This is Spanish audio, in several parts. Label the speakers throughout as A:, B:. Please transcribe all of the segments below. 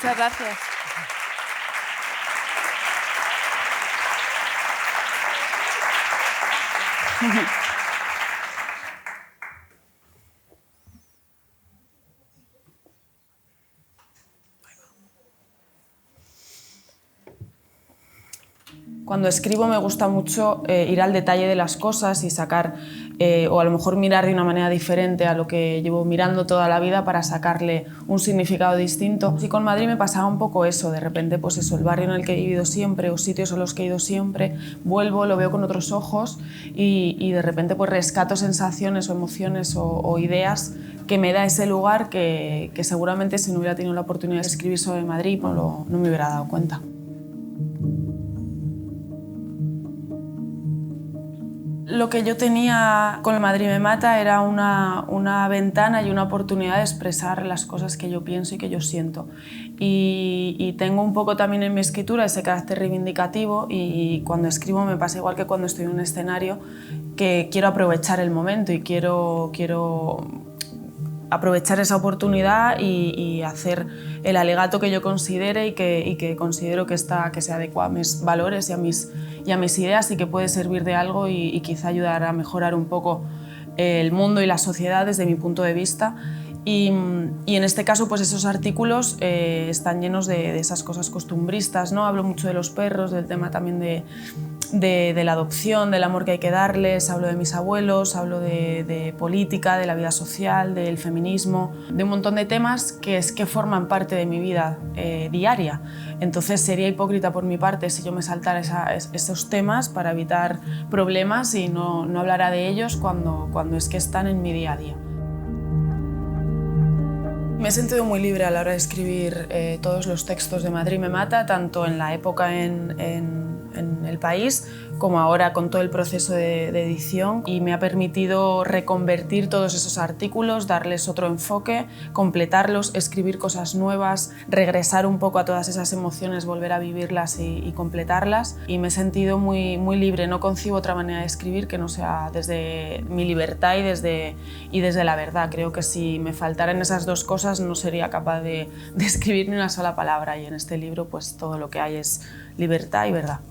A: Muchas gracias. Cuando escribo me gusta mucho ir al detalle de las cosas y sacar, o a lo mejor mirar de una manera diferente a lo que llevo mirando toda la vida para sacarle un significado distinto. Y con Madrid me pasaba un poco eso, de repente pues eso, el barrio en el que he vivido siempre o sitios a los que he ido siempre, vuelvo, lo veo con otros ojos y de repente pues rescato sensaciones o emociones o ideas que me da ese lugar que seguramente si no hubiera tenido la oportunidad de escribir sobre Madrid no me hubiera dado cuenta. Lo que yo tenía con el Madrid me mata era una ventana y una oportunidad de expresar las cosas que yo pienso y que yo siento. Y tengo un poco también en mi escritura ese carácter reivindicativo y cuando escribo me pasa igual que cuando estoy en un escenario, que quiero aprovechar el momento y quiero aprovechar esa oportunidad y hacer el alegato que yo considere y que considero que se adecua a mis valores y a mis ideas y que puede servir de algo y quizá ayudar a mejorar un poco el mundo y la sociedad desde mi punto de vista. Y en este caso, pues esos artículos están llenos de esas cosas costumbristas, ¿no? Hablo mucho de los perros, del tema también de la adopción, del amor que hay que darles, hablo de mis abuelos, hablo de política, de la vida social, del feminismo, de un montón de temas que forman parte de mi vida diaria. Entonces sería hipócrita por mi parte si yo me saltara esos temas para evitar problemas y no hablara de ellos cuando es que están en mi día a día. Me he sentido muy libre a la hora de escribir todos los textos de Madrid me mata, tanto en la época en El País como ahora con todo el proceso de edición, y me ha permitido reconvertir todos esos artículos, darles otro enfoque, completarlos, escribir cosas nuevas, regresar un poco a todas esas emociones, volver a vivirlas y completarlas, y me he sentido muy, muy libre. No concibo otra manera de escribir que no sea desde mi libertad y desde la verdad. Creo que si me faltaran esas dos cosas no sería capaz de escribir ni una sola palabra, y en este libro pues todo lo que hay es libertad y verdad.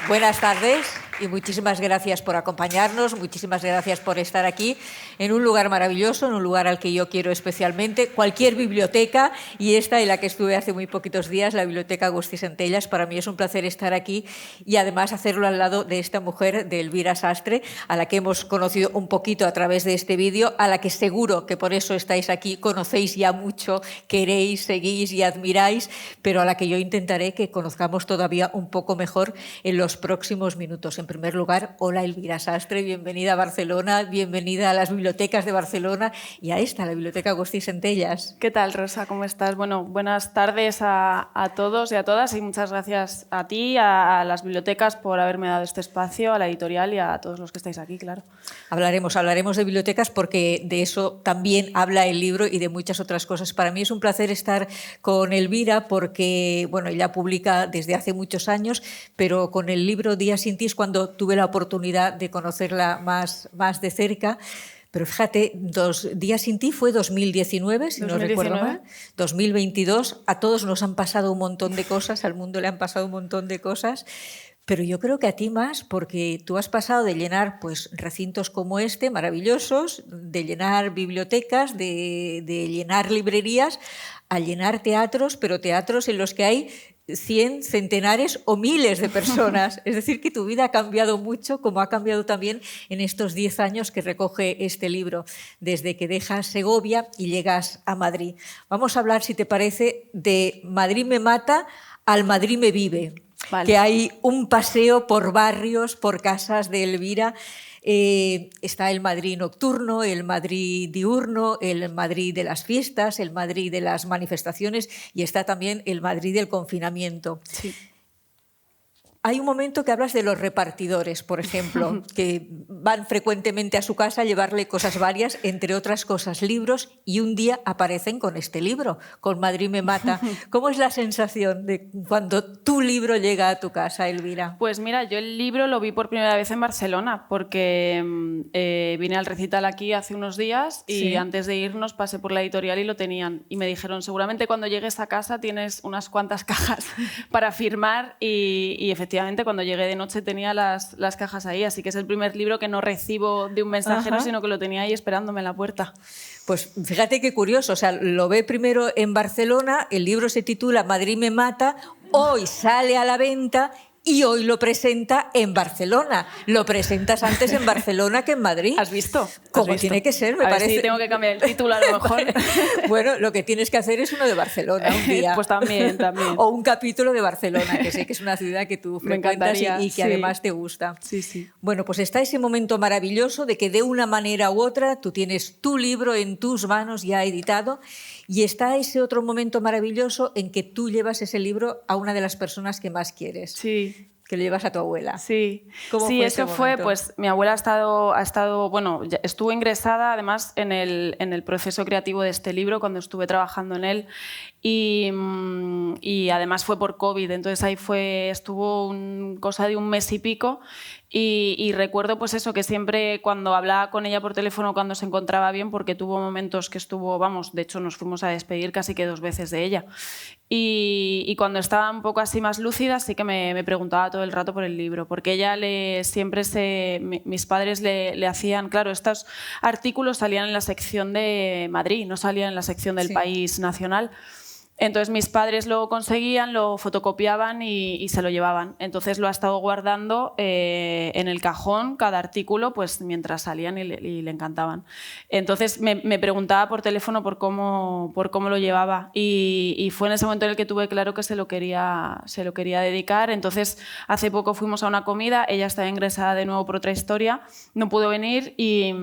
B: Buenas tardes y muchísimas gracias por acompañarnos, muchísimas gracias por estar aquí en un lugar maravilloso, en un lugar al que yo quiero especialmente. Cualquier biblioteca, y esta en la que estuve hace muy poquitos días, la Biblioteca Agustí Centellas, para mí es un placer estar aquí y además hacerlo al lado de esta mujer, de Elvira Sastre, a la que hemos conocido un poquito a través de este vídeo, a la que seguro que por eso estáis aquí, conocéis ya mucho, queréis, seguís y admiráis, pero a la que yo intentaré que conozcamos todavía un poco mejor en los próximos minutos. En primer lugar, hola Elvira Sastre, bienvenida a Barcelona, bienvenida a las bibliotecas de Barcelona y a esta, la Biblioteca Agustí Centellas.
A: ¿Qué tal, Rosa? ¿Cómo estás? Bueno, buenas tardes a todos y a todas, y muchas gracias a ti, a las bibliotecas por haberme dado este espacio, a la editorial y a todos los que estáis aquí, claro.
B: Hablaremos de bibliotecas porque de eso también habla el libro y de muchas otras cosas. Para mí es un placer estar con Elvira porque, bueno, ella publica desde hace muchos años, pero con el libro Días sin ti es cuando tuve la oportunidad de conocerla más de cerca. Pero fíjate, Días sin ti fue 2019, si 2019. No recuerdo mal. 2022, a todos nos han pasado un montón de cosas, al mundo le han pasado un montón de cosas, pero yo creo que a ti más, porque tú has pasado de llenar pues, recintos como este, maravillosos, de llenar bibliotecas, de llenar librerías, a llenar teatros, pero teatros en los que hay 100, centenares o miles de personas. Es decir, que tu vida ha cambiado mucho, como ha cambiado también en estos 10 años que recoge este libro, desde que dejas Segovia y llegas a Madrid. Vamos a hablar, si te parece, de Madrid me mata al Madrid me vive. Vale. Que hay un paseo por barrios, por casas de Elvira. Está el Madrid nocturno, el Madrid diurno, el Madrid de las fiestas, el Madrid de las manifestaciones y está también el Madrid del confinamiento.
A: Sí.
B: Hay un momento que hablas de los repartidores, por ejemplo, que van frecuentemente a su casa a llevarle cosas varias, entre otras cosas, libros, y un día aparecen con este libro, con Madrid me mata. ¿Cómo es la sensación de cuando tu libro llega a tu casa, Elvira?
A: Pues mira, yo el libro lo vi por primera vez en Barcelona, porque vine al recital aquí hace unos días y
B: Sí.
A: antes de irnos pasé por la editorial y lo tenían. Y me dijeron, seguramente cuando llegues a casa tienes unas cuantas cajas para firmar, y efectivamente cuando llegué de noche tenía las cajas ahí, así que es el primer libro que no recibo de un mensajero,
B: Ajá.
A: sino que lo tenía ahí esperándome en la puerta.
B: Pues fíjate qué curioso, o sea, lo ve primero en Barcelona, el libro se titula Madrid me mata, hoy sale a la venta y hoy lo presenta en Barcelona. Lo presentas antes en Barcelona que en Madrid.
A: ¿Has visto?
B: Como tiene que ser, me
A: a
B: parece.
A: ver si tengo que cambiar el título a lo mejor.
B: Bueno, lo que tienes que hacer es uno de Barcelona un día.
A: Pues también.
B: O un capítulo de Barcelona, que sé que es una ciudad que tú
A: Me
B: frecuentas
A: encantaría,
B: y que
A: sí.
B: además te gusta.
A: Sí.
B: Bueno, pues está ese momento maravilloso de que de una manera u otra tú tienes tu libro en tus manos ya editado, y está ese otro momento maravilloso en que tú llevas ese libro a una de las personas que más quieres.
A: Sí.
B: Que lo llevas a tu abuela.
A: Sí,
B: ¿Cómo
A: sí,
B: fue
A: eso
B: ese
A: fue,
B: momento?
A: pues mi abuela ha estado, bueno, estuvo ingresada además en el proceso creativo de este libro cuando estuve trabajando en él, y además fue por COVID, entonces ahí estuvo cosa de un mes y pico, y recuerdo pues eso, que siempre cuando hablaba con ella por teléfono cuando se encontraba bien, porque tuvo momentos que estuvo, vamos, de hecho nos fuimos a despedir casi que 2 veces de ella, y cuando estaba un poco así más lúcida sí que me preguntaba todo el rato por el libro, porque ella mis padres le hacían, claro, estos artículos salían en la sección de Madrid, no salían en la sección del
B: Sí.
A: País Nacional. Entonces mis padres lo conseguían, lo fotocopiaban y se lo llevaban. Entonces lo ha estado guardando en el cajón, cada artículo, pues mientras salían, y le encantaban. Entonces me preguntaba por teléfono por cómo lo llevaba, y fue en ese momento en el que tuve claro que se lo quería dedicar. Entonces hace poco fuimos a una comida, ella estaba ingresada de nuevo por otra historia, no pudo venir, y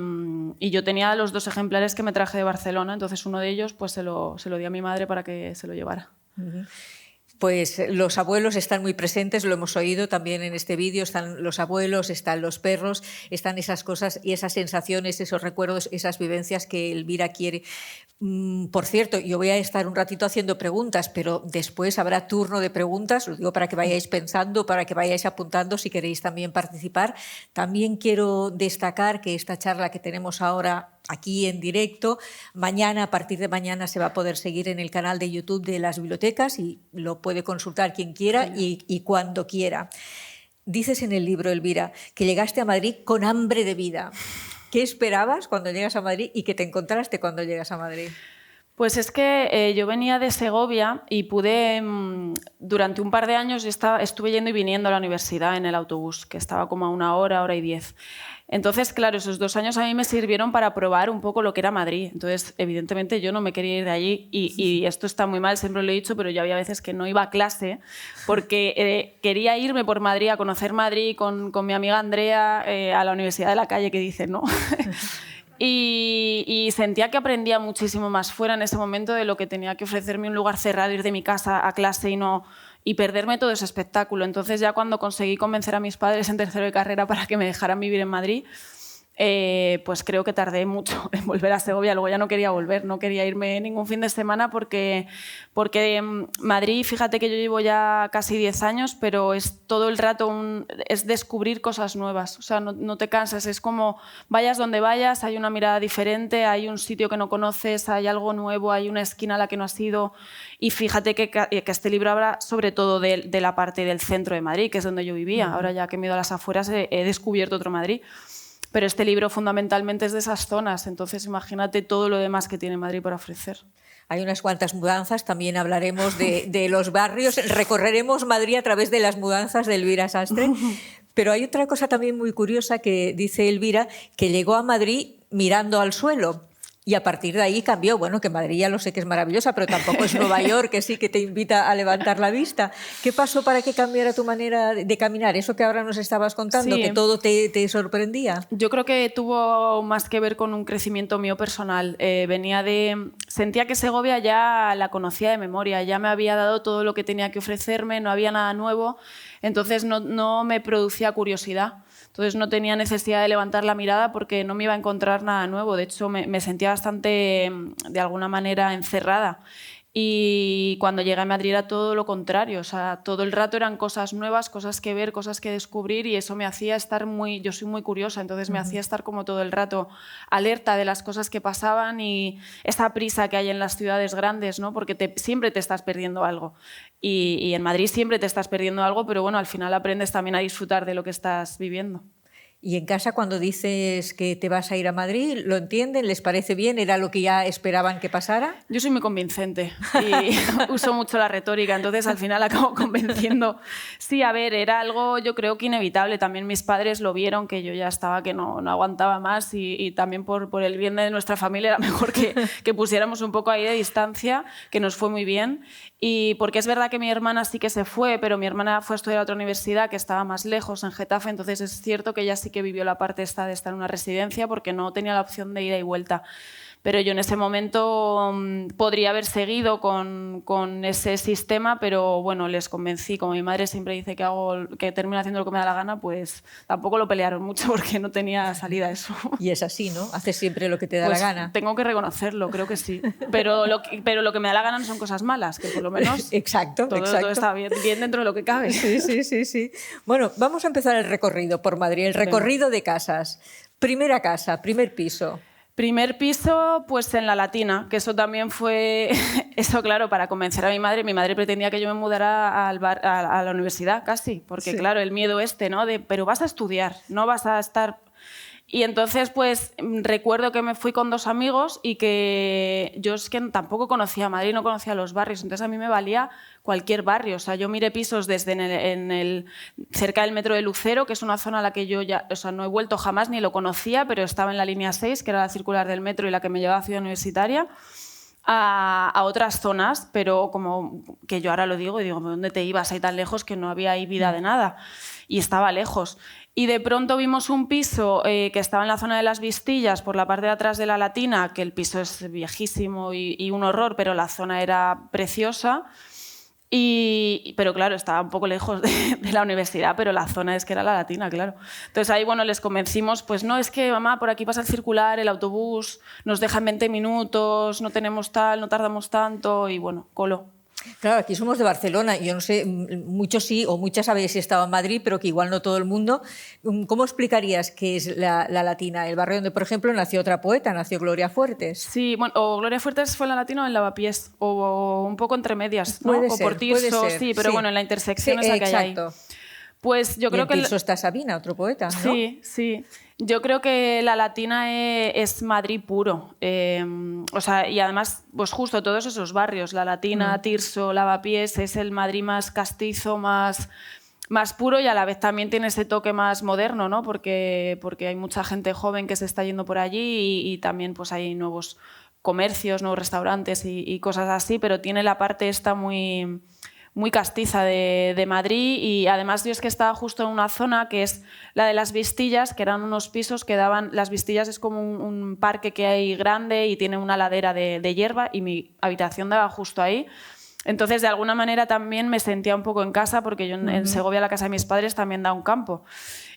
A: yo tenía los 2 ejemplares que me traje de Barcelona, entonces uno de ellos pues se lo di a mi madre para que se lo llevara.
B: Pues los abuelos están muy presentes, lo hemos oído también en este vídeo, están los abuelos, están los perros, están esas cosas y esas sensaciones, esos recuerdos, esas vivencias que Elvira quiere. Por cierto, yo voy a estar un ratito haciendo preguntas, pero después habrá turno de preguntas, lo digo para que vayáis pensando, para que vayáis apuntando si queréis también participar. También quiero destacar que esta charla que tenemos ahora aquí en directo, mañana, a partir de mañana, se va a poder seguir en el canal de YouTube de las bibliotecas y lo puede consultar quien quiera y cuando quiera. Dices en el libro, Elvira, que llegaste a Madrid con hambre de vida. ¿Qué esperabas cuando llegas a Madrid y qué te encontraste cuando llegas a Madrid?
A: Pues es que yo venía de Segovia y pude, durante un par de años, estuve yendo y viniendo a la universidad en el autobús, que estaba como a 1 hora, 1 hora y 10. Entonces, claro, esos 2 años a mí me sirvieron para probar un poco lo que era Madrid. Entonces, evidentemente, yo no me quería ir de allí, y esto está muy mal, siempre lo he dicho, pero yo había veces que no iba a clase porque quería irme por Madrid, a conocer Madrid con mi amiga Andrea, a la Universidad de la Calle, que dicen, ¿no? Y sentía que aprendía muchísimo más fuera en ese momento de lo que tenía que ofrecerme un lugar cerrado, ir de mi casa a clase y perderme todo ese espectáculo. Entonces ya cuando conseguí convencer a mis padres en tercero de carrera para que me dejaran vivir en Madrid, pues creo que tardé mucho en volver a Segovia. Luego ya no quería volver, no quería irme ningún fin de semana porque Madrid, fíjate que yo llevo ya casi 10 años, pero es todo el rato es descubrir cosas nuevas. O sea, no te cansas, es como vayas donde vayas, hay una mirada diferente, hay un sitio que no conoces, hay algo nuevo, hay una esquina a la que no has ido. Y fíjate que este libro habla sobre todo de la parte del centro de Madrid, que es donde yo vivía. Ahora ya que me he ido a las afueras he descubierto otro Madrid. Pero este libro fundamentalmente es de esas zonas, entonces imagínate todo lo demás que tiene Madrid para ofrecer.
B: Hay unas cuantas mudanzas, también hablaremos de los barrios, recorreremos Madrid a través de las mudanzas de Elvira Sastre, pero hay otra cosa también muy curiosa que dice Elvira, que llegó a Madrid mirando al suelo. Y a partir de ahí cambió, bueno, que Madrid ya lo sé que es maravillosa, pero tampoco es Nueva York, que sí que te invita a levantar la vista. ¿Qué pasó para que cambiara tu manera de caminar? Eso que ahora nos estabas contando,
A: Sí.
B: que todo te sorprendía.
A: Yo creo que tuvo más que ver con un crecimiento mío personal. Sentía que Segovia ya la conocía de memoria, ya me había dado todo lo que tenía que ofrecerme, no había nada nuevo, entonces no me producía curiosidad. Entonces no tenía necesidad de levantar la mirada porque no me iba a encontrar nada nuevo. De hecho, me sentía bastante, de alguna manera, encerrada. Y cuando llegué a Madrid era todo lo contrario. O sea, todo el rato eran cosas nuevas, cosas que ver, cosas que descubrir, y eso me hacía estar muy... Yo soy muy curiosa, entonces me hacía estar como todo el rato alerta de las cosas que pasaban y esa prisa que hay en las ciudades grandes, ¿no? Porque siempre te estás perdiendo algo. Y en Madrid siempre te estás perdiendo algo, pero bueno, al final aprendes también a disfrutar de lo que estás viviendo.
B: Y en casa, cuando dices que te vas a ir a Madrid, ¿lo entienden? ¿Les parece bien? ¿Era lo que ya esperaban que pasara?
A: Yo soy muy convincente y uso mucho la retórica, entonces al final acabo convenciendo. Sí, a ver, era algo yo creo que inevitable. También mis padres lo vieron, que yo ya estaba, que no aguantaba más, y también por el bien de nuestra familia era mejor que pusiéramos un poco ahí de distancia, que nos fue muy bien. Y porque es verdad que mi hermana sí que se fue, pero mi hermana fue a estudiar a otra universidad que estaba más lejos, en Getafe, entonces es cierto que ella sí que vivió la parte esta de estar en una residencia porque no tenía la opción de ida y vuelta. Pero yo en ese momento podría haber seguido con ese sistema, pero bueno, les convencí. Como mi madre siempre dice que termino haciendo lo que me da la gana, pues tampoco lo pelearon mucho porque no tenía salida eso.
B: Y es así, ¿no? Haces siempre lo que te da
A: pues
B: la gana.
A: Tengo que reconocerlo, creo que sí. Pero lo que me da la gana no son cosas malas, que por lo menos
B: exacto.
A: Todo está bien dentro de lo que cabe.
B: Sí. Bueno, vamos a empezar el recorrido por Madrid, el recorrido de casas. Primera casa, primer piso.
A: Primer piso, pues en la Latina, que eso también fue, eso claro, para convencer a mi madre. Mi madre pretendía que yo me mudara a la universidad casi, porque sí. Claro, el miedo ¿no? Pero vas a estudiar, no vas a estar... Y entonces, pues, recuerdo que me fui con 2 amigos y que yo es que tampoco conocía Madrid, no conocía los barrios, entonces a mí me valía cualquier barrio. O sea, yo miré pisos desde cerca del metro de Lucero, que es una zona a la que yo ya, o sea, no he vuelto jamás ni lo conocía, pero estaba en la línea 6, que era la circular del metro y la que me llevaba a Ciudad Universitaria, a otras zonas, pero como que yo ahora lo digo y digo, ¿dónde te ibas ahí tan lejos que no había ahí vida de nada? Y estaba lejos. Y de pronto vimos un piso que estaba en la zona de las Vistillas, por la parte de atrás de la Latina, que el piso es viejísimo y un horror, pero la zona era preciosa. Pero claro, estaba un poco lejos de la universidad, pero la zona es que era la Latina, claro. Entonces ahí, bueno, les convencimos, pues no, es que mamá, por aquí pasa el circular, el autobús, nos deja en 20 minutos, no tenemos tal, no tardamos tanto, y bueno, coló.
B: Claro, aquí somos de Barcelona, yo no sé, muchos sí o muchas habéis estado en Madrid, pero que igual no todo el mundo. ¿Cómo explicarías qué es la Latina? El barrio donde, por ejemplo, nació otra poeta, nació Gloria Fuertes.
A: Sí, bueno, o Gloria Fuertes fue en la Latina o en Lavapiés, o un poco entre medias, ¿no?
B: Puede
A: o
B: ser,
A: por Tirso,
B: puede ser,
A: sí, pero bueno, en la intersección esa que hay ahí. Pues yo creo
B: que Tirso está Sabina, otro poeta, ¿no?
A: Sí, sí. Yo creo que la Latina es Madrid puro. O sea, y además, pues justo todos esos barrios, la Latina, Tirso, Lavapiés, es el Madrid más castizo, más puro, y a la vez también tiene ese toque más moderno, ¿no? Porque hay mucha gente joven que se está yendo por allí y también pues hay nuevos comercios, nuevos restaurantes y cosas así, pero tiene la parte esta muy castiza de Madrid. Y además yo es que estaba justo en una zona que es la de las Vistillas, que eran unos pisos que daban... Las Vistillas es como un parque que hay grande y tiene una ladera de hierba, y mi habitación daba justo ahí. Entonces, de alguna manera también me sentía un poco en casa, porque yo en Segovia, la casa de mis padres, también da un campo.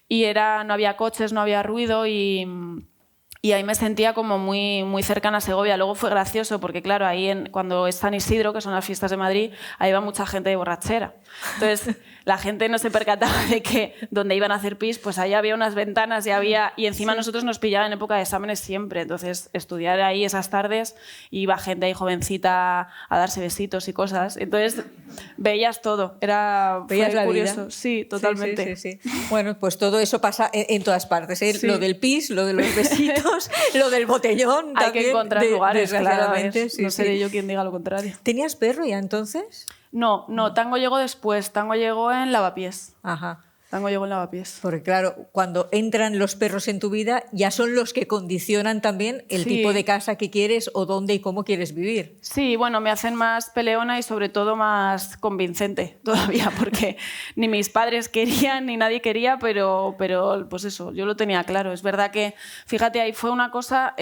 A: Y no había coches, no había ruido, y ahí me sentía como muy cercana a Segovia. Luego fue gracioso porque, claro, ahí cuando es San Isidro, que son las fiestas de Madrid, ahí va mucha gente de borrachera. Entonces, la gente no se percataba de que donde iban a hacer pis, pues ahí había unas ventanas y encima nosotros nos pillaban en época de exámenes siempre. Entonces, estudiar ahí esas tardes, iba gente ahí jovencita a darse besitos y cosas. Entonces, veías todo.
B: Veías la
A: curioso.
B: Vida.
A: Sí, totalmente.
B: Sí. Bueno, pues todo eso pasa en todas partes, ¿eh? Sí. Lo del pis, lo de los besitos, lo del botellón.
A: Hay que encontrar lugares,
B: desgraciadamente.
A: Claro, no seré yo quien diga lo contrario.
B: ¿Tenías perro ya entonces?
A: No, Tango llegó después. Tango llegó en Lavapiés.
B: Ajá.
A: Tango llegó en lavapiés.
B: Porque claro, cuando entran los perros en tu vida, ya son los que condicionan también el tipo de casa que quieres o dónde y cómo quieres vivir.
A: Sí, bueno, me hacen más peleona y sobre todo más convincente todavía, porque ni mis padres querían ni nadie quería, pero pues eso, yo lo tenía claro. Es verdad que, fíjate, ahí fue una cosa,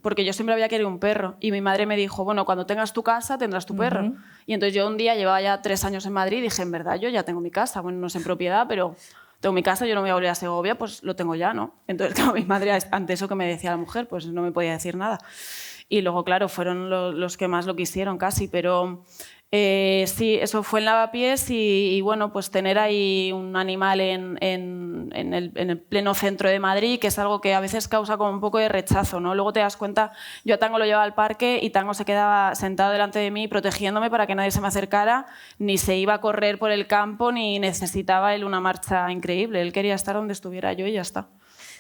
A: porque yo siempre había querido un perro y mi madre me dijo, bueno, cuando tengas tu casa tendrás tu perro. Y entonces yo un día llevaba ya 3 años en Madrid y dije, en verdad, yo ya tengo mi casa, bueno, no es en propiedad, pero tengo mi casa, yo no me voy a volver a Segovia, pues lo tengo ya, ¿no? Entonces, claro, mi madre, ante eso que me decía la mujer, pues no me podía decir nada. Y luego, claro, fueron los que más lo quisieron casi, pero sí, eso fue en lavapiés y bueno, pues tener ahí un animal en el pleno centro de Madrid, que es algo que a veces causa como un poco de rechazo, ¿no? Luego te das cuenta, yo a Tango lo llevaba al parque y Tango se quedaba sentado delante de mí protegiéndome para que nadie se me acercara, ni se iba a correr por el campo, ni necesitaba él una marcha increíble. Él quería estar donde estuviera yo y ya está.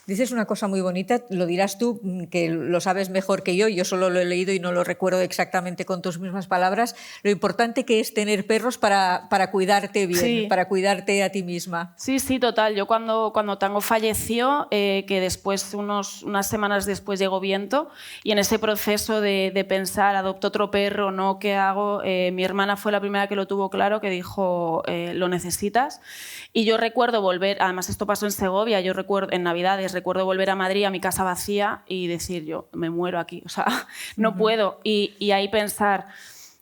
B: Dices una cosa muy bonita, lo dirás tú, que lo sabes mejor que yo solo lo he leído y no lo recuerdo exactamente con tus mismas palabras, lo importante que es tener perros para cuidarte bien, sí, para cuidarte a ti misma.
A: Sí, sí, total. Yo cuando Tango falleció, que después, unas semanas después llegó Viento, y en ese proceso de pensar, adopto otro perro, ¿no? ¿Qué hago? Mi hermana fue la primera que lo tuvo claro, que dijo, lo necesitas. Y yo recuerdo volver, además esto pasó en Segovia, yo recuerdo en Navidades, recuerdo volver a Madrid, a mi casa vacía y decir yo, me muero aquí, o sea, no puedo. Y ahí pensar,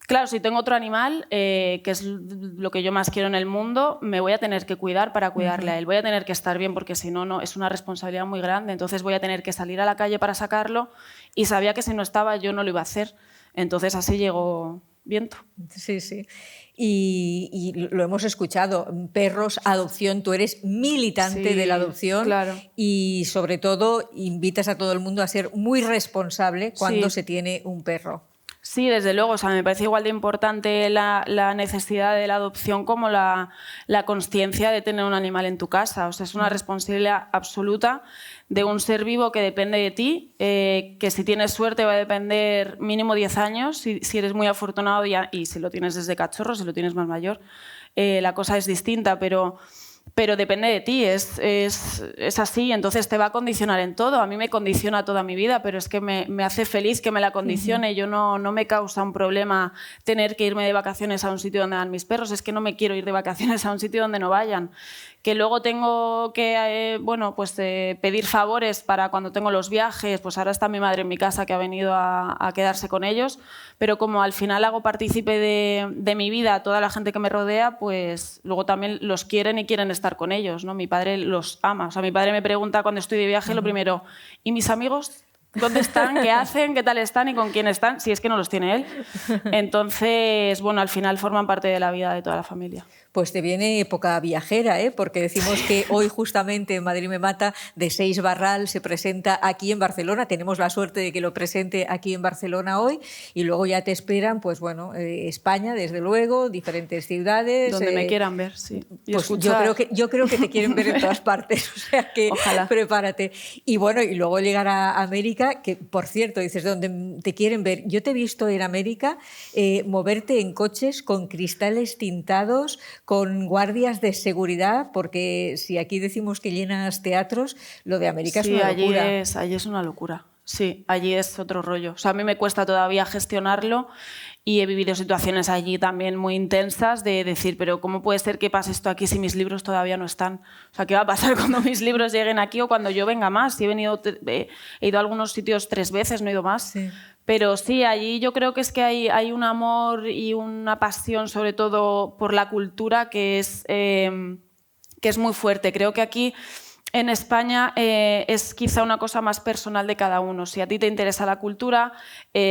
A: claro, si tengo otro animal, que es lo que yo más quiero en el mundo, me voy a tener que cuidar para cuidarle a él, voy a tener que estar bien porque si no, no, es una responsabilidad muy grande, entonces voy a tener que salir a la calle para sacarlo y sabía que si no estaba yo no lo iba a hacer. Entonces así llegó Viento.
B: Sí, sí. Y lo hemos escuchado, perros, adopción, tú eres militante de la adopción,
A: claro.
B: Y sobre todo invitas a todo el mundo a ser muy responsable cuando se tiene un perro.
A: Sí, desde luego, o sea, me parece igual de importante la necesidad de la adopción como la consciencia de tener un animal en tu casa. O sea, es una responsabilidad absoluta de un ser vivo que depende de ti, que si tienes suerte va a depender mínimo 10 años, si eres muy afortunado y si lo tienes desde cachorro, si lo tienes más mayor, la cosa es distinta, pero depende de ti, es así, entonces te va a condicionar en todo. A mí me condiciona toda mi vida, pero es que me hace feliz que me la condicione. Yo no me causa un problema tener que irme de vacaciones a un sitio donde van mis perros, es que no me quiero ir de vacaciones a un sitio donde no vayan. Que luego tengo que pedir favores para cuando tengo los viajes, pues ahora está mi madre en mi casa que ha venido a quedarse con ellos, pero como al final hago partícipe de mi vida a toda la gente que me rodea, pues luego también los quieren y quieren estar con ellos, ¿no? Mi padre los ama. O sea, mi padre me pregunta cuando estoy de viaje, lo primero, ¿y mis amigos? ¿Dónde están? ¿Qué hacen? ¿Qué tal están? ¿Y con quién están? Si es que no los tiene él. Entonces, bueno, al final forman parte de la vida de toda la familia.
B: Pues te viene época viajera, ¿eh? Porque decimos que hoy justamente Madrid me mata, de Seix Barral se presenta aquí en Barcelona. Tenemos la suerte de que lo presente aquí en Barcelona hoy y luego ya te esperan, pues bueno, España, desde luego, diferentes ciudades.
A: Donde me quieran ver, sí. Y
B: pues yo creo que te quieren ver en todas partes, o sea que
A: ojalá.
B: Prepárate. Y bueno, y luego llegar a América, que por cierto, dices, donde te quieren ver. Yo te he visto en América moverte en coches con cristales tintados, con guardias de seguridad, porque si aquí decimos que llenas teatros, lo de América es una locura.
A: Allí es una locura. Sí, allí es otro rollo. O sea, a mí me cuesta todavía gestionarlo y he vivido situaciones allí también muy intensas de decir, pero ¿cómo puede ser que pase esto aquí si mis libros todavía no están? O sea, ¿qué va a pasar cuando mis libros lleguen aquí o cuando yo venga más? Si he ido a algunos sitios 3 veces, no he ido más. Sí. Pero sí, allí yo creo que es que hay un amor y una pasión, sobre todo por la cultura, que es muy fuerte. Creo que aquí en España es quizá una cosa más personal de cada uno. Si a ti te interesa la cultura,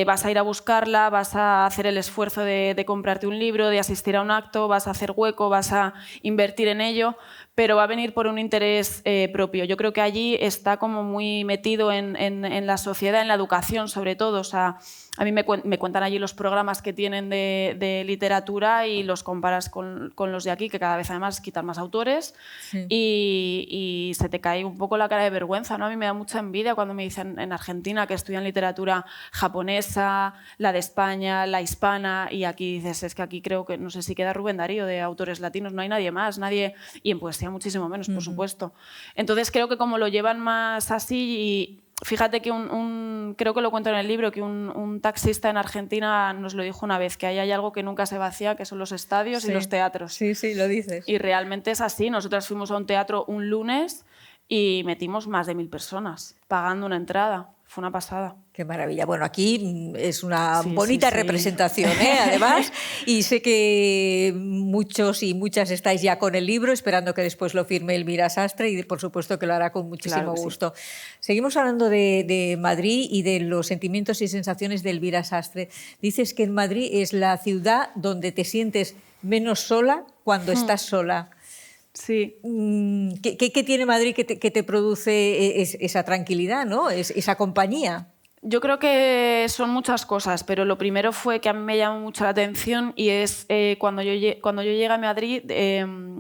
A: vas a ir a buscarla, vas a hacer el esfuerzo de comprarte un libro, de asistir a un acto, vas a hacer hueco, vas a invertir en ello, pero va a venir por un interés propio. Yo creo que allí está como muy metido en la sociedad, en la educación sobre todo. O sea, a mí me cuentan allí los programas que tienen de literatura y los comparas con los de aquí, que cada vez además quitan más autores, sí. y se te cae un poco la cara de vergüenza, ¿no? A mí me da mucha envidia cuando me dicen en Argentina que estudian literatura japonesa, la de España, la hispana, y aquí dices, es que aquí creo que, no sé si queda Rubén Darío de autores latinos, no hay nadie más, nadie, y en poesía hacía muchísimo menos, por supuesto. Entonces creo que como lo llevan más así, y fíjate que creo que lo cuento en el libro, que un taxista en Argentina nos lo dijo una vez, que ahí hay algo que nunca se vacía, que son los estadios y los teatros.
B: Sí, sí, lo dices.
A: Y realmente es así. Nosotras fuimos a un teatro un lunes y metimos más de 1000 personas pagando una entrada. Fue una pasada.
B: Qué maravilla. Bueno, aquí es una bonita representación, además, y sé que muchos y muchas estáis ya con el libro, esperando que después lo firme Elvira Sastre, y por supuesto que lo hará con muchísimo gusto. Seguimos hablando de Madrid y de los sentimientos y sensaciones de Elvira Sastre. Dices que en Madrid es la ciudad donde te sientes menos sola cuando estás sola.
A: Sí.
B: ¿Qué tiene Madrid que te produce esa tranquilidad, ¿no? Esa compañía?
A: Yo creo que son muchas cosas, pero lo primero fue que a mí me llamó mucho la atención, y es cuando yo llegué a Madrid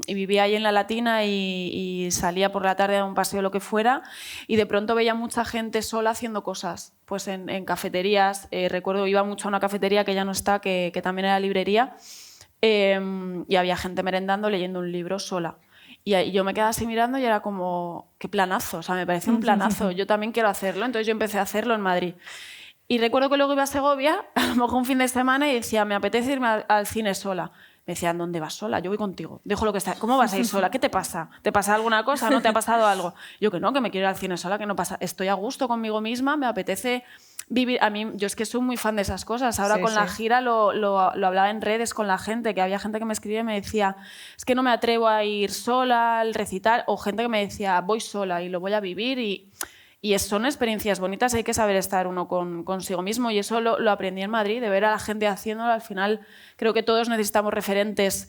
A: y vivía ahí en La Latina y salía por la tarde a un paseo o lo que fuera, y de pronto veía mucha gente sola haciendo cosas, pues en cafeterías. Recuerdo, iba mucho a una cafetería que ya no está, que también era librería, y había gente merendando, leyendo un libro sola. Y yo me quedaba así mirando y era como, qué planazo, o sea, me pareció un planazo, yo también quiero hacerlo. Entonces yo empecé a hacerlo en Madrid. Y recuerdo que luego iba a Segovia, a lo mejor un fin de semana, y decía, me apetece irme al cine sola. Me decían, ¿dónde vas sola? Yo voy contigo. Dejo lo que está. ¿Cómo vas a ir sola? ¿Qué te pasa? ¿Te pasa alguna cosa? ¿No te ha pasado algo? Yo que no, que me quiero ir al cine sola, que no pasa. Estoy a gusto conmigo misma, me apetece vivir. A mí, yo es que soy muy fan de esas cosas. Ahora con la gira lo hablaba en redes con la gente, que había gente que me escribía y me decía, es que no me atrevo a ir sola al recital, o gente que me decía, voy sola y lo voy a vivir. Y son experiencias bonitas, hay que saber estar uno consigo mismo, y eso lo aprendí en Madrid, de ver a la gente haciéndolo. Al final creo que todos necesitamos referentes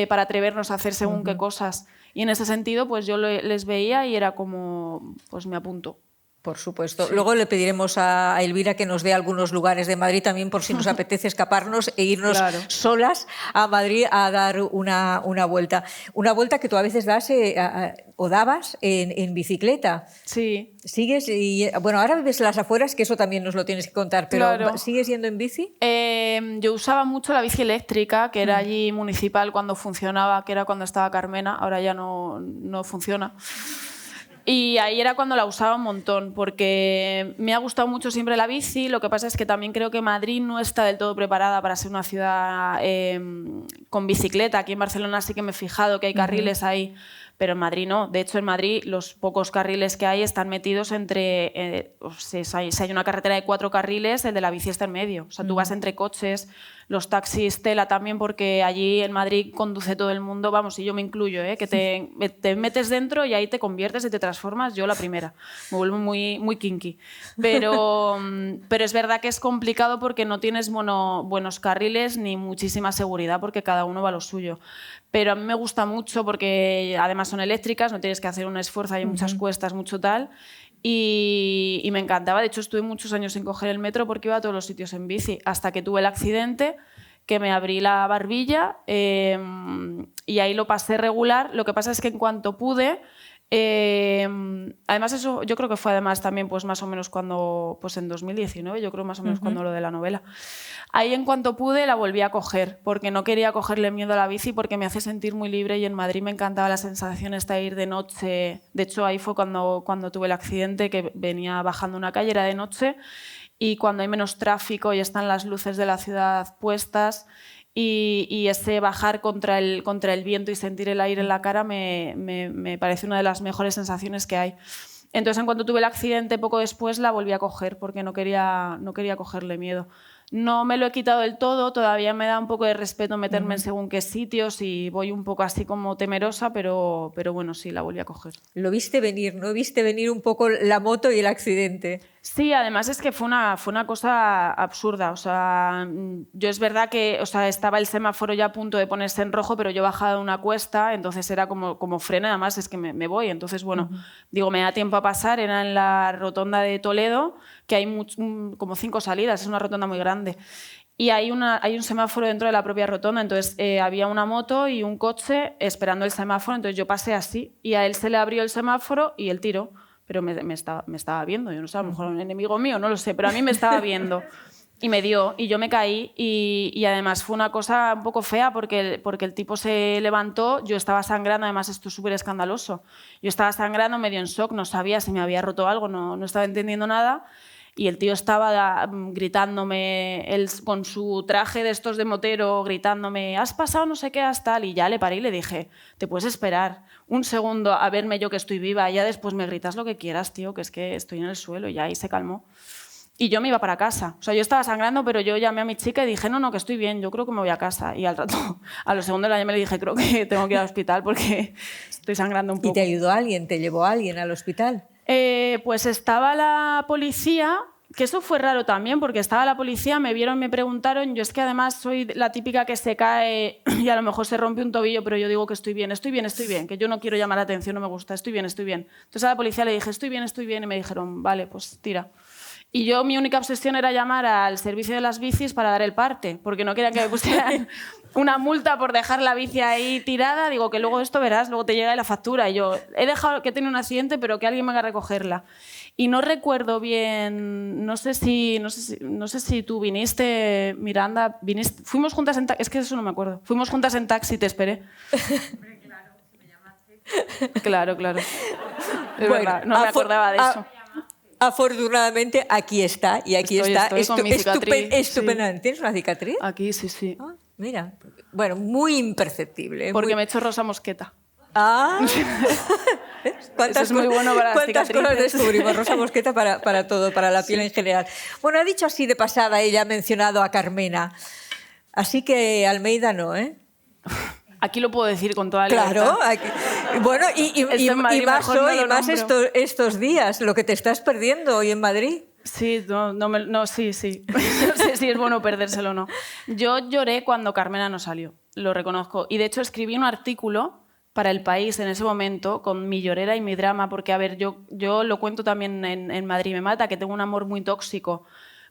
A: para atrevernos a hacer según qué cosas, y en ese sentido pues yo les veía y era como, pues me apunto.
B: Por supuesto. Sí. Luego le pediremos a Elvira que nos dé algunos lugares de Madrid también, por si nos apetece escaparnos e irnos solas a Madrid a dar una vuelta. Una vuelta que tú a veces das o dabas en bicicleta.
A: Sí.
B: ¿Sigues? Y, bueno, ahora vives las afueras, que eso también nos lo tienes que contar, pero ¿sigues yendo en bici?
A: Yo usaba mucho la bici eléctrica, que era allí municipal cuando funcionaba, que era cuando estaba Carmena, ahora ya no funciona. Y ahí era cuando la usaba un montón, porque me ha gustado mucho siempre la bici. Lo que pasa es que también creo que Madrid no está del todo preparada para ser una ciudad con bicicleta. Aquí en Barcelona sí que me he fijado que hay carriles ahí, pero en Madrid no. De hecho, en Madrid los pocos carriles que hay están metidos entre... si hay una carretera de 4 carriles, el de la bici está en medio. O sea, tú vas entre coches, los taxis, tela también, porque allí en Madrid conduce todo el mundo, vamos, y yo me incluyo, que te metes dentro y ahí te conviertes y te transformas. Yo la primera, me vuelvo muy, muy kinky. Pero es verdad que es complicado porque no tienes buenos carriles ni muchísima seguridad, porque cada uno va a lo suyo. Pero a mí me gusta mucho porque además son eléctricas, no tienes que hacer un esfuerzo, hay muchas cuestas, mucho tal. Y me encantaba. De hecho, estuve muchos años sin coger el metro porque iba a todos los sitios en bici, hasta que tuve el accidente, que me abrí la barbilla y ahí lo pasé regular. Lo que pasa es que en cuanto pude... además eso yo creo que fue además también pues más o menos cuando pues en 2019, yo creo más o menos cuando lo de la novela. Ahí en cuanto pude la volví a coger, porque no quería cogerle miedo a la bici, porque me hace sentir muy libre, y en Madrid me encantaba la sensación esta de ir de noche. De hecho ahí fue cuando tuve el accidente, que venía bajando una calle, era de noche, y cuando hay menos tráfico y están las luces de la ciudad puestas, y ese bajar contra el viento y sentir el aire en la cara me parece una de las mejores sensaciones que hay. Entonces, en cuanto tuve el accidente, poco después la volví a coger porque no quería cogerle miedo. No me lo he quitado del todo, todavía me da un poco de respeto meterme en según qué sitios y voy un poco así como temerosa, pero bueno, sí, la volví a coger.
B: ¿Lo viste venir, no? ¿Viste venir un poco la moto y el accidente?
A: Sí, además es que fue una cosa absurda. O sea, yo es verdad que estaba el semáforo ya a punto de ponerse en rojo, pero yo bajaba de una cuesta, entonces era como frena, además es que me voy. Entonces, bueno, digo, me da tiempo a pasar, era en la rotonda de Toledo, que hay como 5 salidas, es una rotonda muy grande. Y hay un semáforo dentro de la propia rotonda, entonces había una moto y un coche esperando el semáforo, entonces yo pasé así y a él se le abrió el semáforo y él tiró, pero me estaba viendo, yo no sé, a lo mejor un enemigo mío, no lo sé, pero a mí me estaba viendo. y me dio, y yo me caí, y además fue una cosa un poco fea porque el tipo se levantó, yo estaba sangrando, además esto es súper escandaloso, yo estaba sangrando, medio en shock, no sabía si me había roto algo, no estaba entendiendo nada, y el tío estaba gritándome, él con su traje de estos de motero, gritándome, has pasado no sé qué, has tal, y ya le paré y le dije, te puedes esperar un segundo a verme yo que estoy viva, y ya después me gritas lo que quieras, tío, que es que estoy en el suelo, y ya ahí se calmó. Y yo me iba para casa. O sea, yo estaba sangrando, pero yo llamé a mi chica y dije, no, que estoy bien, yo creo que me voy a casa. Y al rato, a los segundos la llamé y le dije, creo que tengo que ir al hospital porque estoy sangrando un poco.
B: ¿Y te ayudó alguien? ¿Te llevó alguien al hospital?
A: Pues estaba la policía, que eso fue raro también, porque estaba la policía, me vieron, me preguntaron, yo es que además soy la típica que se cae y a lo mejor se rompe un tobillo, pero yo digo que estoy bien, que yo no quiero llamar la atención, no me gusta, estoy bien. Entonces a la policía le dije, estoy bien, y me dijeron, vale, pues tira. Y yo, mi única obsesión era llamar al servicio de las bicis para dar el parte, porque no querían que me pusieran una multa por dejar la bici ahí tirada. Digo, que luego esto verás, luego te llega la factura. Y yo, he dejado que tiene un accidente, pero que alguien venga a recogerla. Y no recuerdo bien, no sé si tú viniste, Miranda, fuimos juntas en taxi, es que eso no me acuerdo. Fuimos juntas en taxi, te esperé.
C: Hombre, claro, si me llamaste.
A: Claro. Es verdad, no me acordaba de eso.
B: Afortunadamente aquí está, y aquí
A: estoy con mi cicatriz,
B: estupendamente. Sí. ¿Tienes una cicatriz?
A: Aquí, sí.
B: Ah, mira, bueno, muy imperceptible.
A: Porque me he hecho rosa mosqueta.
B: Ah,
A: eso es muy bueno para las cicatrices.
B: ¿Cuántas cosas descubrimos? Rosa mosqueta para todo, para la piel en general. Bueno, ha dicho así de pasada, ella ha mencionado a Carmena. Así que Almeida no, ¿eh?
A: Aquí lo puedo decir con toda libertad.
B: Claro, aquí. Bueno, y más hoy, más estos días, lo que te estás perdiendo hoy en Madrid.
A: Sí, sí. No sé si es bueno perdérselo o no. Yo lloré cuando Carmena no salió, lo reconozco. Y de hecho escribí un artículo para El País en ese momento con mi llorera y mi drama, porque, a ver, yo lo cuento también en Madrid me mata, que tengo un amor muy tóxico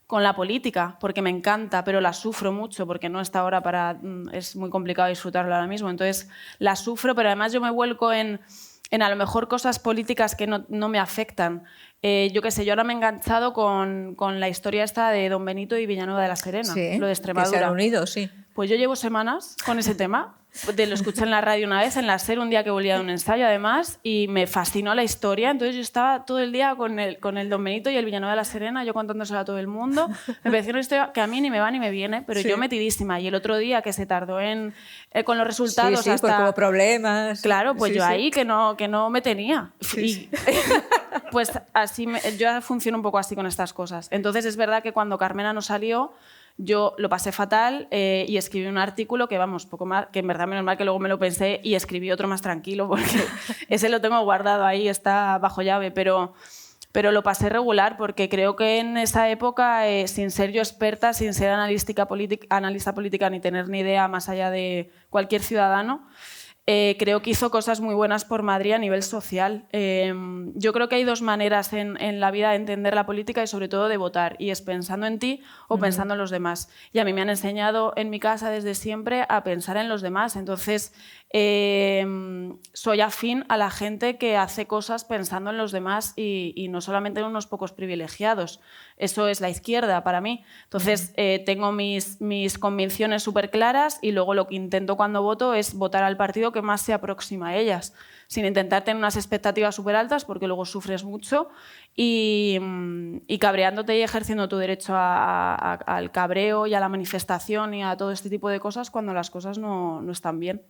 A: con la política, porque me encanta, pero la sufro mucho, porque no está ahora es muy complicado disfrutarlo ahora mismo. Entonces la sufro, pero además yo me vuelco en a lo mejor cosas políticas que no me afectan. Yo qué sé, yo ahora me he enganchado con la historia esta de Don Benito y Villanueva de la Serena,
B: sí,
A: lo de Extremadura.
B: Que se han unido, sí.
A: Pues yo llevo semanas con ese tema. Lo escuché en la radio una vez, en la SER, un día que volvía de un ensayo, además, y me fascinó la historia. Entonces yo estaba todo el día con el Don Benito y el Villanueva de la Serena, yo contándosela a todo el mundo. Me pareció una historia que a mí ni me va ni me viene, pero sí, yo metidísima. Y el otro día, que se tardó con los resultados
B: sí,
A: hasta...
B: por como problemas.
A: Claro, pues sí, yo ahí que no me tenía. Sí. Pues así yo funciono un poco así con estas cosas. Entonces es verdad que cuando Carmena no salió, yo lo pasé fatal y escribí un artículo que, vamos, poco más, que en verdad menos mal que luego me lo pensé y escribí otro más tranquilo porque ese lo tengo guardado ahí, está bajo llave, pero lo pasé regular porque creo que en esa época, sin ser yo experta, sin ser analista política ni tener ni idea más allá de cualquier ciudadano, creo que hizo cosas muy buenas por Madrid a nivel social. Yo creo que hay dos maneras en la vida de entender la política y sobre todo de votar, y es pensando en ti o pensando en los demás. Y a mí me han enseñado en mi casa desde siempre a pensar en los demás. Entonces, soy afín a la gente que hace cosas pensando en los demás y no solamente en unos pocos privilegiados. Eso es la izquierda para mí. Entonces, tengo mis convicciones súper claras y luego lo que intento cuando voto es votar al partido que más se aproxima a ellas, sin intentar tener unas expectativas súper altas porque luego sufres mucho y cabreándote y ejerciendo tu derecho al cabreo y a la manifestación y a todo este tipo de cosas cuando las cosas no están bien.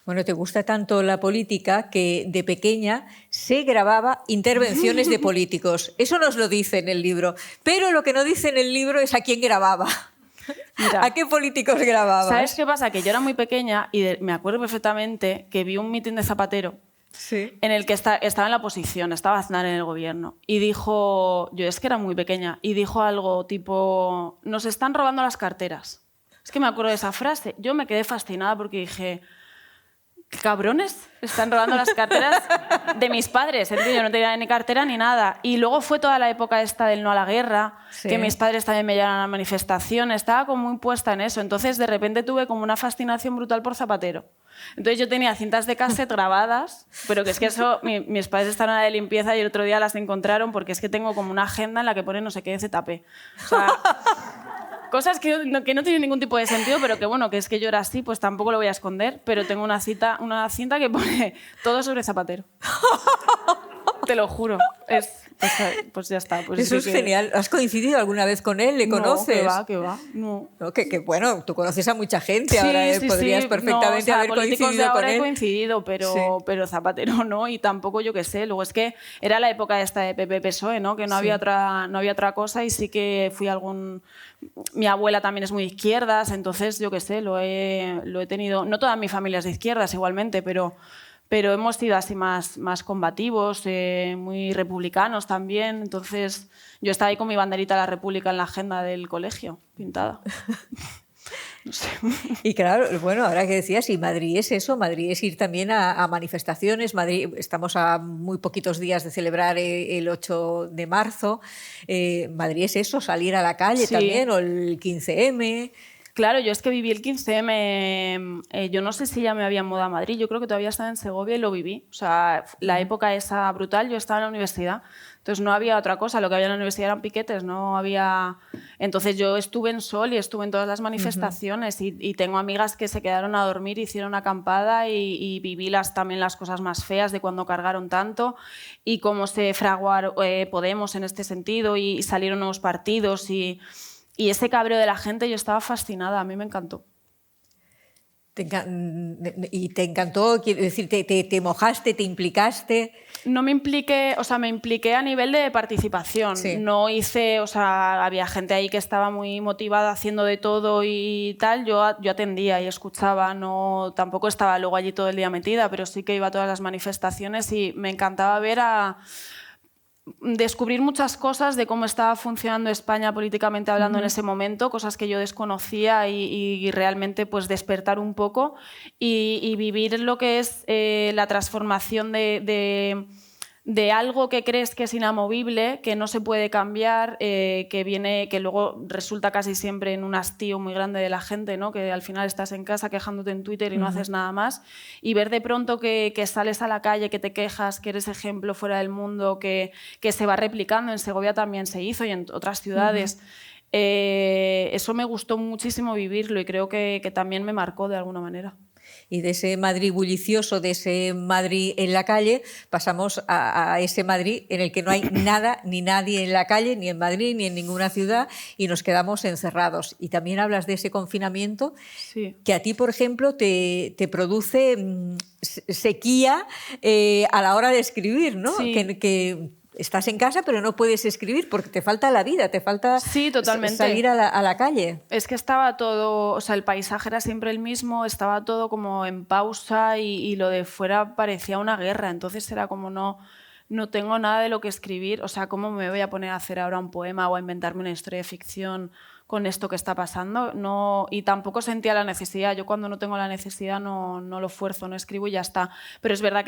B: Bueno, te gusta tanto la política que de pequeña se grababa intervenciones de políticos. Eso nos lo dice en el libro. Pero lo que no dice en el libro es a quién grababa. Mira, ¿a qué políticos grababa?
A: ¿Sabes qué pasa? Que yo era muy pequeña y me acuerdo perfectamente que vi un mitin de Zapatero, sí, en el que estaba en la oposición, estaba Aznar en el gobierno, y dijo, yo es que era muy pequeña, y dijo algo tipo, nos están robando las carteras. Es que me acuerdo de esa frase. Yo me quedé fascinada porque dije, ¿qué cabrones? Están robando las carteras de mis padres. ¿Entiendes? Yo no tenía ni cartera ni nada. Y luego fue toda la época esta del no a la guerra, sí, que mis padres también me llevaron a la manifestación. Estaba como muy puesta en eso. Entonces, de repente tuve como una fascinación brutal por Zapatero. Entonces yo tenía cintas de cassette grabadas, pero que es que eso, mis padres estaban de limpieza y el otro día las encontraron porque es que tengo como una agenda en la que pone no sé qué de ZP. O sea, Cosas que no tienen ningún tipo de sentido, pero que bueno, que es que yo era así, pues tampoco lo voy a esconder, pero tengo una cinta que pone todo sobre Zapatero. Te lo juro. Pues ya está. Pues
B: eso es genial. ¿Has coincidido alguna vez con él? ¿Le conoces?
A: No, que va. No.
B: No, que bueno, tú conoces a mucha gente ahora, podrías perfectamente haber coincidido con él.
A: He coincidido, pero Zapatero no, y tampoco yo qué sé. Luego es que era la época esta de PP-PSOE, ¿no? Que no había otra cosa, y sí que fui mi abuela también es muy de izquierdas, entonces yo qué sé, lo he tenido. No toda mi familia es de izquierdas igualmente, pero hemos sido así más combativos, muy republicanos también. Entonces yo estaba ahí con mi banderita de la República en la agenda del colegio, pintada. No sé.
B: Y claro, bueno, ahora que decías, y Madrid es eso, Madrid es ir también a manifestaciones. Madrid, estamos a muy poquitos días de celebrar el 8 de marzo. Madrid es eso, salir a la calle también, o el 15M.
A: Claro, yo es que viví el 15M, yo no sé si ya me había mudado a Madrid, yo creo que todavía estaba en Segovia y lo viví. O sea, la época esa brutal, yo estaba en la universidad, entonces no había otra cosa, lo que había en la universidad eran piquetes, no había... Entonces yo estuve en Sol y estuve en todas las manifestaciones, y tengo amigas que se quedaron a dormir, hicieron acampada, y viví también las cosas más feas de cuando cargaron tanto y cómo se fraguó Podemos en este sentido, y salieron nuevos partidos, y ese cabreo de la gente, yo estaba fascinada, a mí me encantó.
B: ¿Y te encantó? Quiero decir, ¿te mojaste, te implicaste?
A: No me impliqué, o sea, me impliqué a nivel de participación.
B: Sí.
A: No hice, o sea, había gente ahí que estaba muy motivada haciendo de todo y tal. Yo atendía y escuchaba, tampoco estaba luego allí todo el día metida, pero sí que iba a todas las manifestaciones, y me encantaba descubrir muchas cosas de cómo estaba funcionando España políticamente hablando en ese momento, cosas que yo desconocía, y realmente pues despertar un poco y vivir lo que es la transformación de algo que crees que es inamovible, que no se puede cambiar, que luego resulta casi siempre en un hastío muy grande de la gente, ¿no? Que al final estás en casa quejándote en Twitter y no haces nada más, y ver de pronto que sales a la calle, que te quejas, que eres ejemplo fuera del mundo, que se va replicando. En Segovia también se hizo, y en otras ciudades. Eso me gustó muchísimo vivirlo, y creo que también me marcó de alguna manera.
B: Y de ese Madrid bullicioso, de ese Madrid en la calle, pasamos a ese Madrid en el que no hay nada ni nadie en la calle, ni en Madrid, ni en ninguna ciudad, y nos quedamos encerrados. Y también hablas de ese confinamiento, que a ti, por ejemplo, te produce sequía a la hora de escribir, ¿no?
A: Sí.
B: Que estás en casa pero no puedes escribir porque te falta la vida, te falta salir a la calle.
A: Es que estaba todo, o sea, el paisaje era siempre el mismo, estaba todo como en pausa, y lo de fuera parecía una guerra. Entonces era como no tengo nada de lo que escribir, o sea, ¿cómo me voy a poner a hacer ahora un poema o a inventarme una historia de ficción con esto que está pasando? No, y tampoco sentía la necesidad. Yo cuando no tengo la necesidad no lo fuerzo, no escribo y ya está. Pero es verdad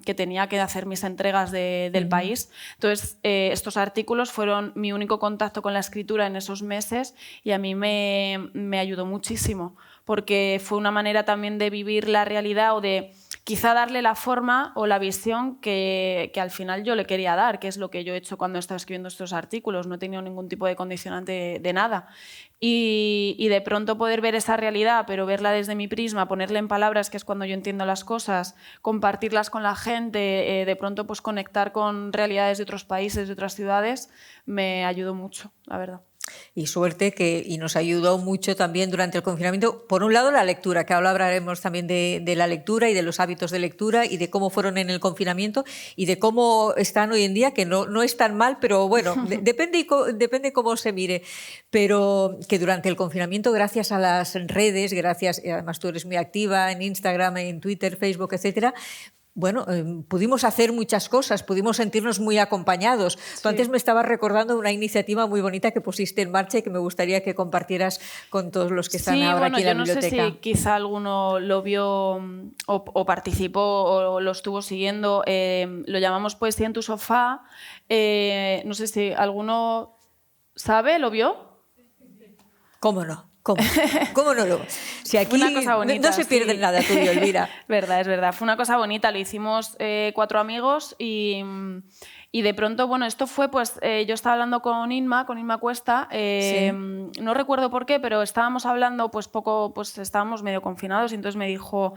A: que tenía que hacer mis entregas del país. Entonces, estos artículos fueron mi único contacto con la escritura en esos meses, y a mí me ayudó muchísimo, porque fue una manera también de vivir la realidad, o de quizá darle la forma o la visión que al final yo le quería dar, que es lo que yo he hecho cuando he estado escribiendo estos artículos. No he tenido ningún tipo de condicionante de nada. Y de pronto poder ver esa realidad, pero verla desde mi prisma, ponerle en palabras, que es cuando yo entiendo las cosas, compartirlas con la gente, de pronto pues conectar con realidades de otros países, de otras ciudades, me ayudó mucho, la verdad.
B: Y suerte y nos ayudó mucho también durante el confinamiento. Por un lado, la lectura, que ahora hablaremos también de la lectura y de los hábitos de lectura y de cómo fueron en el confinamiento y de cómo están hoy en día, que no es tan mal, pero bueno, depende cómo se mire. Pero que durante el confinamiento, gracias a las redes, además tú eres muy activa en Instagram, en Twitter, Facebook, etcétera, bueno, pudimos hacer muchas cosas, pudimos sentirnos muy acompañados. Sí. Tú antes me estabas recordando una iniciativa muy bonita que pusiste en marcha y que me gustaría que compartieras con todos los que están ahora aquí en la biblioteca.
A: Sí, yo no sé si quizá alguno lo vio o participó o lo estuvo siguiendo. Lo llamamos Poesía en tu sofá. No sé si alguno sabe, ¿lo vio?
B: ¿Cómo no? ¿Cómo no lo? Si aquí
A: una cosa bonita,
B: no se pierde nada tuyo, Elvira.
A: Es verdad. Fue una cosa bonita. Lo hicimos 4 amigos y Y de pronto, bueno, esto fue, pues, yo estaba hablando con Inma Cuesta,
B: Sí.
A: no recuerdo por qué, pero estábamos hablando, pues estábamos medio confinados y entonces me dijo,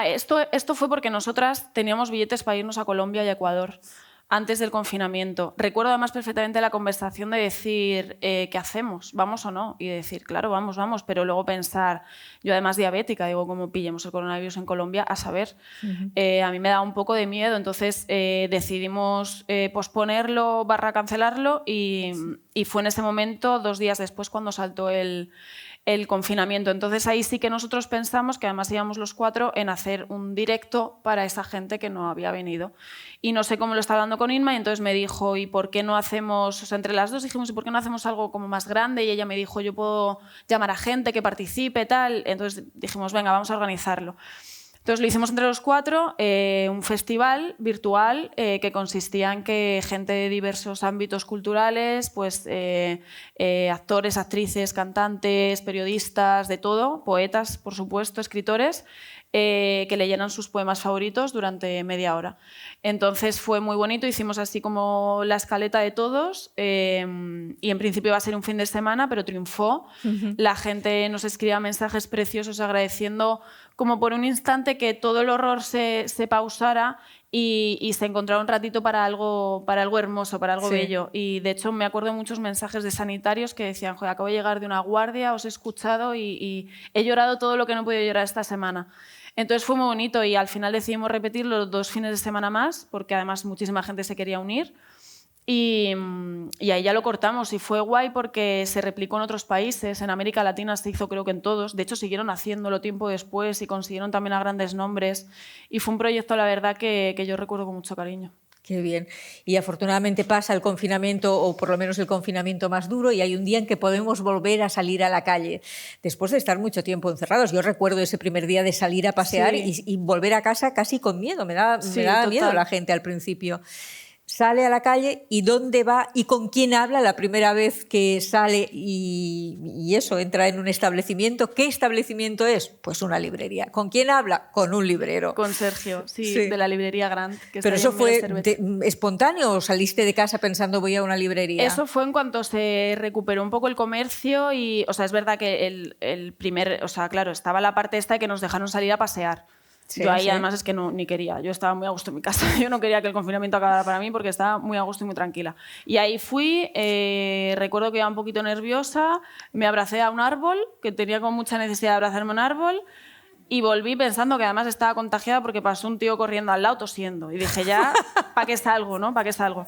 A: esto fue porque nosotras teníamos billetes para irnos a Colombia y a Ecuador antes del confinamiento. Recuerdo además perfectamente la conversación de decir, ¿qué hacemos? ¿Vamos o no? Y decir, claro, vamos, pero luego pensar, yo además diabética, digo, ¿cómo pillemos el coronavirus en Colombia? A saber, a mí me da un poco de miedo, entonces decidimos posponerlo / cancelarlo y fue en ese momento, 2 días después, cuando saltó el confinamiento. Entonces ahí sí que nosotros pensamos, que además íbamos los 4, en hacer un directo para esa gente que no había venido. Y no sé cómo lo estaba hablando con Inma y entonces me dijo, ¿y por qué no hacemos, o sea, entre las dos dijimos, ¿y por qué no hacemos algo como más grande? Y ella me dijo, yo puedo llamar a gente que participe, tal. Entonces dijimos, venga, vamos a organizarlo. Entonces lo hicimos entre los 4, un festival virtual que consistía en que gente de diversos ámbitos culturales, pues actores, actrices, cantantes, periodistas, de todo, poetas, por supuesto, escritores, que leyeran sus poemas favoritos durante media hora. Entonces fue muy bonito, hicimos así como la escaleta de todos y en principio iba a ser un fin de semana, pero triunfó. La gente nos escribía mensajes preciosos agradeciendo como por un instante que todo el horror se pausara y se encontrara un ratito para algo hermoso, para algo bello. Y de hecho me acuerdo de muchos mensajes de sanitarios que decían, joder, acabo de llegar de una guardia, os he escuchado y he llorado todo lo que no he podido llorar esta semana. Entonces fue muy bonito y al final decidimos repetir los 2 fines de semana más, porque además muchísima gente se quería unir. Y ahí ya lo cortamos y fue guay porque se replicó en otros países. En América Latina se hizo, creo que en todos. De hecho, siguieron haciéndolo tiempo después y consiguieron también a grandes nombres. Y fue un proyecto, la verdad, que yo recuerdo con mucho cariño.
B: Qué bien. Y afortunadamente pasa el confinamiento, o por lo menos el confinamiento más duro, y hay un día en que podemos volver a salir a la calle, después de estar mucho tiempo encerrados. Yo recuerdo ese primer día de salir a pasear y volver a casa casi con miedo. Me daba miedo la gente al principio. Sale a la calle y dónde va y con quién habla la primera vez que sale y eso, entra en un establecimiento. ¿Qué establecimiento es? Pues una librería. ¿Con quién habla? Con un librero.
A: Con Sergio, sí. De la librería Grant.
B: ¿Pero eso fue espontáneo o saliste de casa pensando voy a una librería?
A: Eso fue en cuanto se recuperó un poco el comercio y, o sea, es verdad que el primer, o sea, claro, estaba la parte esta de que nos dejaron salir a pasear. Yo ahí además es que ni quería, yo estaba muy a gusto en mi casa, yo no quería que el confinamiento acabara para mí porque estaba muy a gusto y muy tranquila. Y ahí fui, recuerdo que iba un poquito nerviosa, me abracé a un árbol, que tenía como mucha necesidad de abrazarme a un árbol, y volví pensando que además estaba contagiada porque pasó un tío corriendo al lado tosiendo. Y dije, ya, ¿para qué salgo, no? ¿Para qué salgo?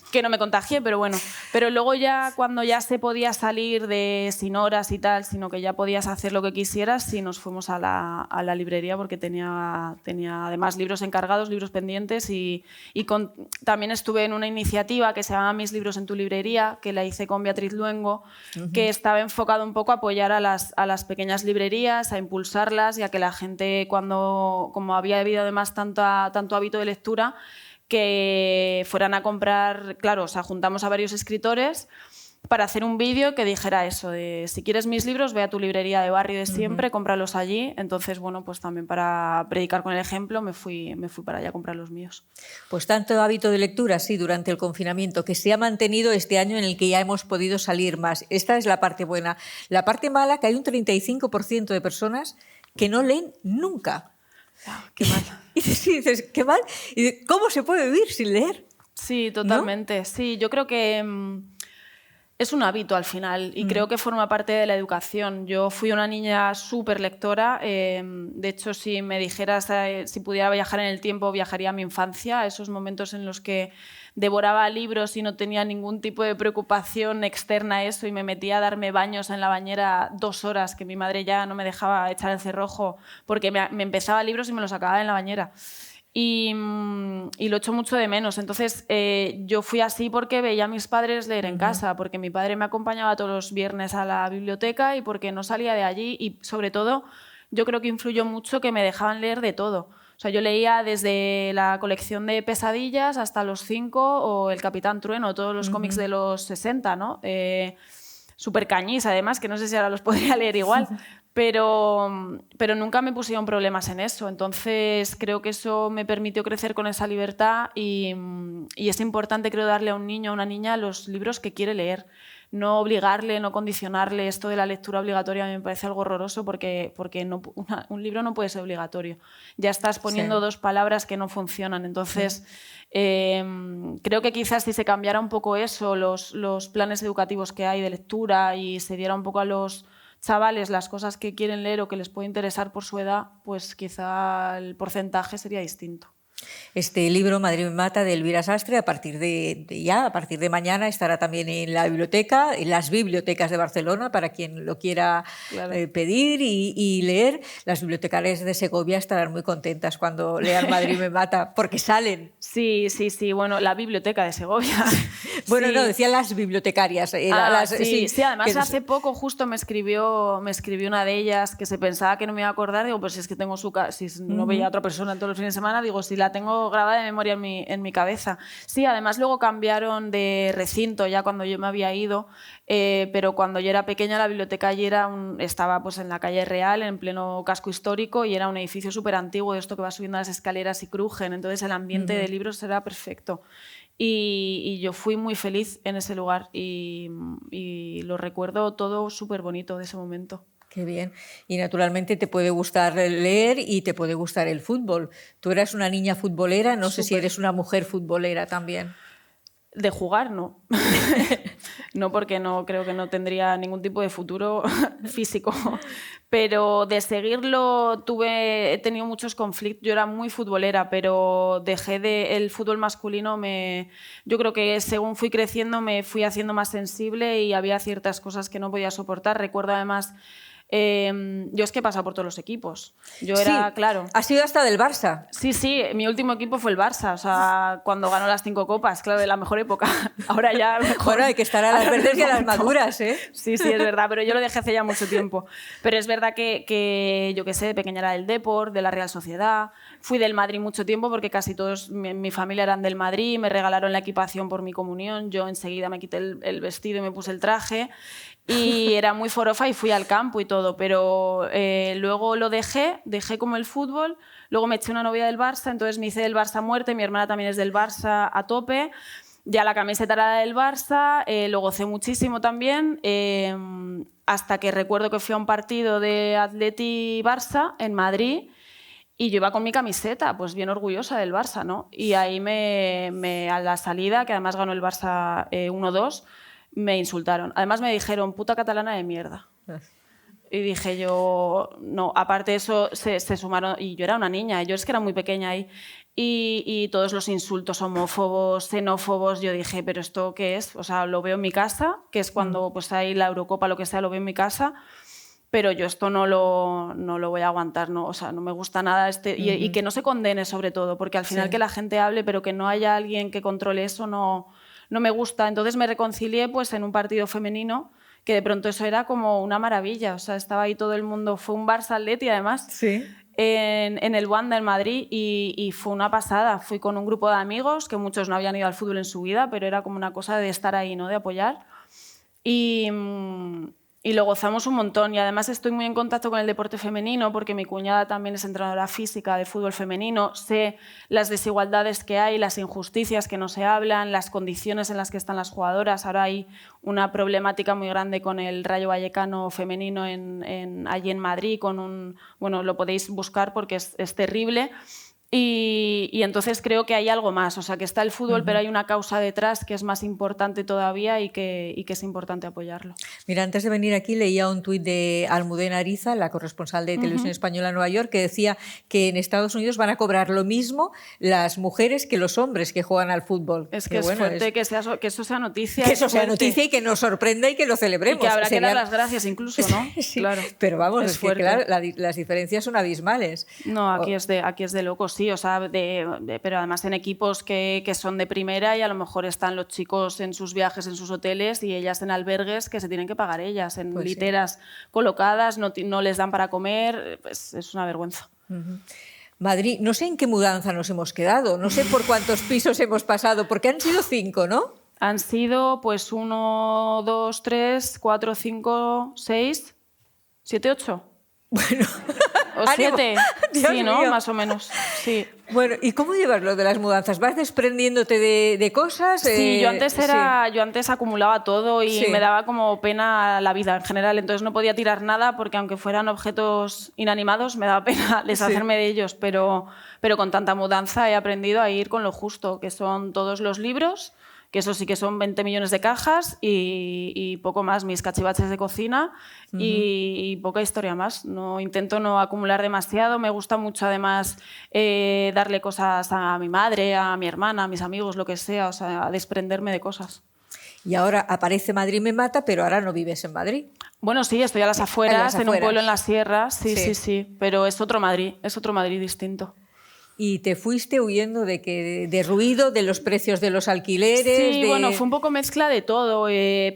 A: Que no me contagié, pero bueno. Pero luego ya, cuando ya se podía salir sin horas y tal, sino que ya podías hacer lo que quisieras, sí nos fuimos a la librería porque tenía además libros encargados, libros pendientes también estuve en una iniciativa que se llama Mis libros en tu librería, que la hice con Beatriz Luengo, que estaba enfocado un poco a apoyar a las pequeñas librerías, a impulsarlas y a que la gente, como había habido además tanto hábito de lectura, que fueran a comprar, claro, o sea, juntamos a varios escritores para hacer un vídeo que dijera eso, de si quieres mis libros, ve a tu librería de barrio de siempre, cómpralos allí. Entonces, bueno, pues también para predicar con el ejemplo me fui para allá a comprar los míos.
B: Pues tanto hábito de lectura, sí, durante el confinamiento, que se ha mantenido este año en el que ya hemos podido salir más. Esta es la parte buena. La parte mala, que hay un 35% de personas que no leen nunca.
A: Qué mal.
B: Y dices, qué mal. ¿Y cómo se puede vivir sin leer?
A: Sí, totalmente. ¿No? Sí, yo creo que es un hábito al final y creo que forma parte de la educación. Yo fui una niña súper lectora. De hecho, si me dijeras si pudiera viajar en el tiempo, viajaría a mi infancia, a esos momentos en los que devoraba libros y no tenía ningún tipo de preocupación externa a eso y me metía a darme baños en la bañera 2 horas, que mi madre ya no me dejaba echar el cerrojo porque me empezaba libros y me los acababa en la bañera. Y lo echo mucho de menos. Entonces, yo fui así porque veía a mis padres leer en casa, porque mi padre me acompañaba todos los viernes a la biblioteca y porque no salía de allí. Y, sobre todo, yo creo que influyó mucho que me dejaban leer de todo. O sea, yo leía desde la colección de Pesadillas hasta Los 5 o El Capitán Trueno, todos los cómics de los 60, ¿no? Súper cañís, además, que no sé si ahora los podría leer igual. pero nunca me pusieron problemas en eso. Entonces creo que eso me permitió crecer con esa libertad y es importante, creo, darle a un niño o a una niña los libros que quiere leer. No obligarle, no condicionarle. Esto de la lectura obligatoria a mí me parece algo horroroso porque un libro no puede ser obligatorio. Ya estás poniendo dos palabras que no funcionan. Entonces, creo que quizás si se cambiara un poco eso, los planes educativos que hay de lectura y se diera un poco a los chavales las cosas que quieren leer o que les puede interesar por su edad, pues quizá el porcentaje sería distinto.
B: Este libro, Madrid me mata, de Elvira Sastre, a partir de mañana estará también en la biblioteca, en las bibliotecas de Barcelona, para quien lo quiera pedir y leer. Las bibliotecarias de Segovia estarán muy contentas cuando lean Madrid me mata, porque salen.
A: Sí, bueno, la biblioteca de Segovia.
B: Bueno, no, decían las bibliotecarias.
A: Sí, además hace poco justo me escribió una de ellas que se pensaba que no me iba a acordar. Digo, pues si es que tengo si no veía a otra persona todos los fines de semana, digo, si la tengo grabada de memoria en mi cabeza. Sí, además luego cambiaron de recinto ya cuando yo me había ido, pero cuando yo era pequeña la biblioteca allí estaba pues en la calle Real, en pleno casco histórico, y era un edificio súper antiguo, de esto que va subiendo las escaleras y crujen, entonces el ambiente de libros era perfecto. Y yo fui muy feliz en ese lugar y lo recuerdo todo súper bonito de ese momento.
B: Qué bien. Y naturalmente te puede gustar leer y te puede gustar el fútbol. Tú eras una niña futbolera, no sé si eres una mujer futbolera también.
A: De jugar, no. No, porque no creo que no tendría ningún tipo de futuro físico. Pero de seguirlo he tenido muchos conflictos. Yo era muy futbolera, pero dejé el fútbol masculino. Yo creo que según fui creciendo me fui haciendo más sensible y había ciertas cosas que no podía soportar. Recuerdo además... yo es que he pasado por todos los equipos. Claro.
B: ¿Has sido hasta del Barça?
A: Sí, mi último equipo fue el Barça, o sea, cuando ganó las 5 copas, claro, de la mejor época. Ahora ya mejor.
B: Bueno, hay que estar a las verdes y a las maduras, ¿eh?
A: Sí, es verdad, pero yo lo dejé hace ya mucho tiempo. Pero es verdad que yo qué sé, de pequeña era del Depor, de la Real Sociedad. Fui del Madrid mucho tiempo porque casi todos mi familia eran del Madrid, me regalaron la equipación por mi comunión, yo enseguida me quité el vestido y me puse el traje. Y era muy forofa y fui al campo y todo, pero luego lo dejé como el fútbol, luego me eché una novia del Barça, entonces me hice del Barça a muerte, mi hermana también es del Barça a tope, ya la camiseta era del Barça, lo gocé muchísimo también, hasta que recuerdo que fui a un partido de Atleti-Barça en Madrid y yo iba con mi camiseta, pues bien orgullosa del Barça, ¿no? Y ahí a la salida, que además ganó el Barça 1-2, me insultaron. Además me dijeron, puta catalana de mierda. Y dije yo, no, aparte de eso se sumaron, y yo era una niña, yo es que era muy pequeña ahí, y todos los insultos homófobos, xenófobos, yo dije, ¿pero esto qué es? O sea, lo veo en mi casa, que es cuando pues hay la Eurocopa, lo que sea, lo veo en mi casa, pero yo esto no lo voy a aguantar, no, o sea, no me gusta nada y que no se condene sobre todo, porque al final que la gente hable, pero que no haya alguien que controle eso, no me gusta. Entonces me reconcilié pues, en un partido femenino, que de pronto eso era como una maravilla. O sea, estaba ahí todo el mundo. Fue un Barça-Atleti, además,
B: sí.
A: en el Wanda, en Madrid, y fue una pasada. Fui con un grupo de amigos, que muchos no habían ido al fútbol en su vida, pero era como una cosa de estar ahí, ¿no? De apoyar. Y lo gozamos un montón, y además estoy muy en contacto con el deporte femenino porque mi cuñada también es entrenadora física de fútbol femenino, sé las desigualdades que hay, las injusticias que no se hablan, las condiciones en las que están las jugadoras. Ahora hay una problemática muy grande con el Rayo Vallecano femenino allí en Madrid, bueno, lo podéis buscar porque es terrible. Y entonces creo que hay algo más, o sea, que está el fútbol, pero hay una causa detrás que es más importante todavía y que es importante apoyarlo.
B: Mira, antes de venir aquí leía un tuit de Almudena Ariza, la corresponsal de Televisión Española en Nueva York, que decía que en Estados Unidos van a cobrar lo mismo las mujeres que los hombres que juegan al fútbol.
A: Es que es fuerte que eso sea noticia.
B: Que eso sea noticia y que nos sorprenda y que lo celebremos.
A: Y que habrá que dar las gracias incluso, ¿no?
B: Sí,
A: claro.
B: Pero vamos, es que claro, las diferencias son abismales.
A: No, aquí es de locos. Sí, o sea, pero además en equipos que son de primera y a lo mejor están los chicos en sus viajes, en sus hoteles y ellas en albergues que se tienen que pagar ellas, en literas colocadas, no les dan para comer, pues es una vergüenza.
B: Madrid, no sé en qué mudanza nos hemos quedado, no sé por cuántos pisos hemos pasado, porque han sido 5, ¿no?
A: Han sido pues 1, 2, 3, 4, 5, 6, 7, 8.
B: Bueno,
A: O
B: ánimo.
A: 7.
B: Dios
A: Sí, ¿no?
B: mío.
A: Más o menos. Sí.
B: Bueno, ¿y cómo llevas lo de las mudanzas? ¿Vas desprendiéndote de cosas?
A: Sí, yo antes acumulaba todo y
B: Sí.
A: me daba como pena la vida en general, entonces no podía tirar nada porque aunque fueran objetos inanimados me daba pena deshacerme de ellos, pero con tanta mudanza he aprendido a ir con lo justo, que son todos los libros, que eso sí que son 20 millones de cajas y poco más, mis cachivaches de cocina y poca historia más. No, intento no acumular demasiado, me gusta mucho además darle cosas a mi madre, a mi hermana, a mis amigos, lo que sea, o sea, desprenderme de cosas.
B: Y ahora aparece Madrid me mata, pero ahora no vives en Madrid.
A: Bueno, sí, estoy a las afueras, en un
B: afueras.
A: pueblo en las sierras, sí,
B: Sí.
A: sí, sí, pero es otro Madrid distinto.
B: Y te fuiste huyendo de ruido, de los precios de los alquileres.
A: Sí, bueno, fue un poco mezcla de todo.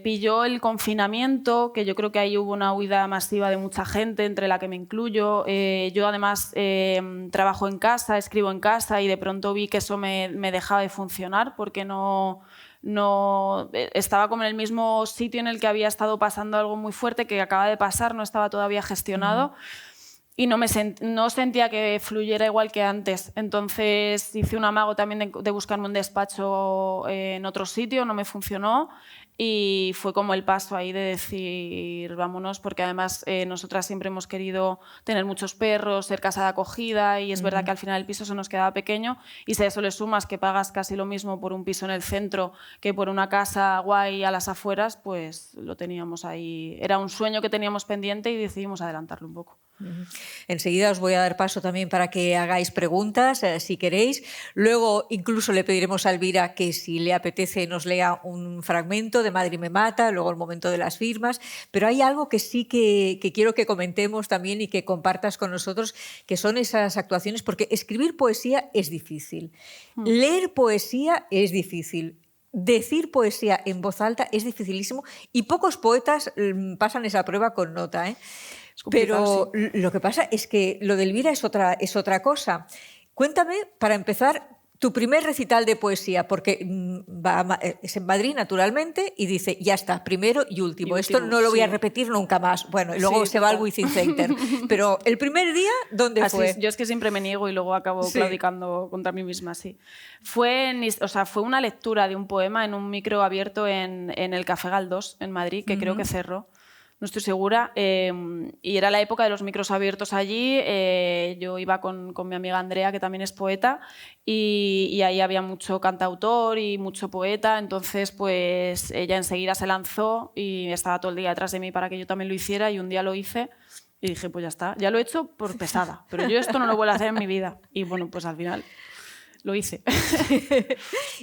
A: Pilló el confinamiento, que yo creo que ahí hubo una huida masiva de mucha gente, entre la que me incluyo. Yo además trabajo en casa, escribo en casa y de pronto vi que eso me dejaba de funcionar porque no estaba como en el mismo sitio en el que había estado pasando algo muy fuerte que acaba de pasar, no estaba todavía gestionado. Y no sentía que fluyera igual que antes. Entonces hice un amago también de buscarme un despacho en otro sitio, no me funcionó y fue como el paso ahí de decir vámonos, porque además nosotras siempre hemos querido tener muchos perros, ser casa de acogida y es verdad que al final el piso se nos quedaba pequeño y si a eso le sumas que pagas casi lo mismo por un piso en el centro que por una casa guay a las afueras, pues lo teníamos ahí. Era un sueño que teníamos pendiente y decidimos adelantarlo un poco.
B: Enseguida os voy a dar paso también para que hagáis preguntas, si queréis. Luego incluso le pediremos a Elvira que si le apetece nos lea un fragmento de Madrid me mata, luego el momento de las firmas. Pero hay algo que sí que quiero que comentemos también y que compartas con nosotros, que son esas actuaciones, porque escribir poesía es difícil, leer poesía es difícil. Decir poesía en voz alta es dificilísimo y pocos poetas pasan esa prueba con nota, ¿eh? Pero sí, lo que pasa es que lo de Elvira es otra cosa. Cuéntame, para empezar, tu primer recital de poesía, porque es en Madrid, naturalmente, y dice, ya está, primero y último. Esto no lo voy a repetir nunca más. Bueno, y luego se va al Within Center. Pero el primer día, ¿dónde fue?
A: Yo es que siempre me niego y luego acabo claudicando contra mí misma, sí. Fue una lectura de un poema en un micro abierto en el Café Galdós, en Madrid, que creo que cerró. No estoy segura, y era la época de los micros abiertos allí. Yo iba con mi amiga Andrea, que también es poeta, y ahí había mucho cantautor y mucho poeta, entonces pues ella enseguida se lanzó y estaba todo el día detrás de mí para que yo también lo hiciera, y un día lo hice y dije, pues ya está, ya lo he hecho por pesada, pero yo esto no lo vuelvo a hacer en mi vida. Y bueno, pues al final lo hice.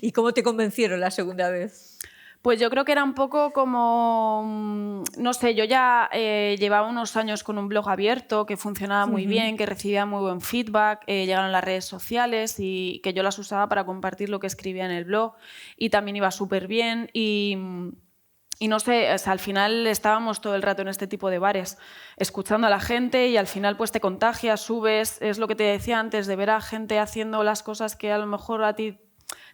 B: ¿Y cómo te convencieron la segunda vez?
A: Pues yo creo que era un poco como, no sé, yo ya llevaba unos años con un blog abierto que funcionaba muy bien, que recibía muy buen feedback, llegaron las redes sociales y que yo las usaba para compartir lo que escribía en el blog y también iba súper bien y no sé, o sea, al final estábamos todo el rato en este tipo de bares, escuchando a la gente y al final pues te contagias, subes, es lo que te decía antes, de ver a gente haciendo las cosas que a lo mejor a ti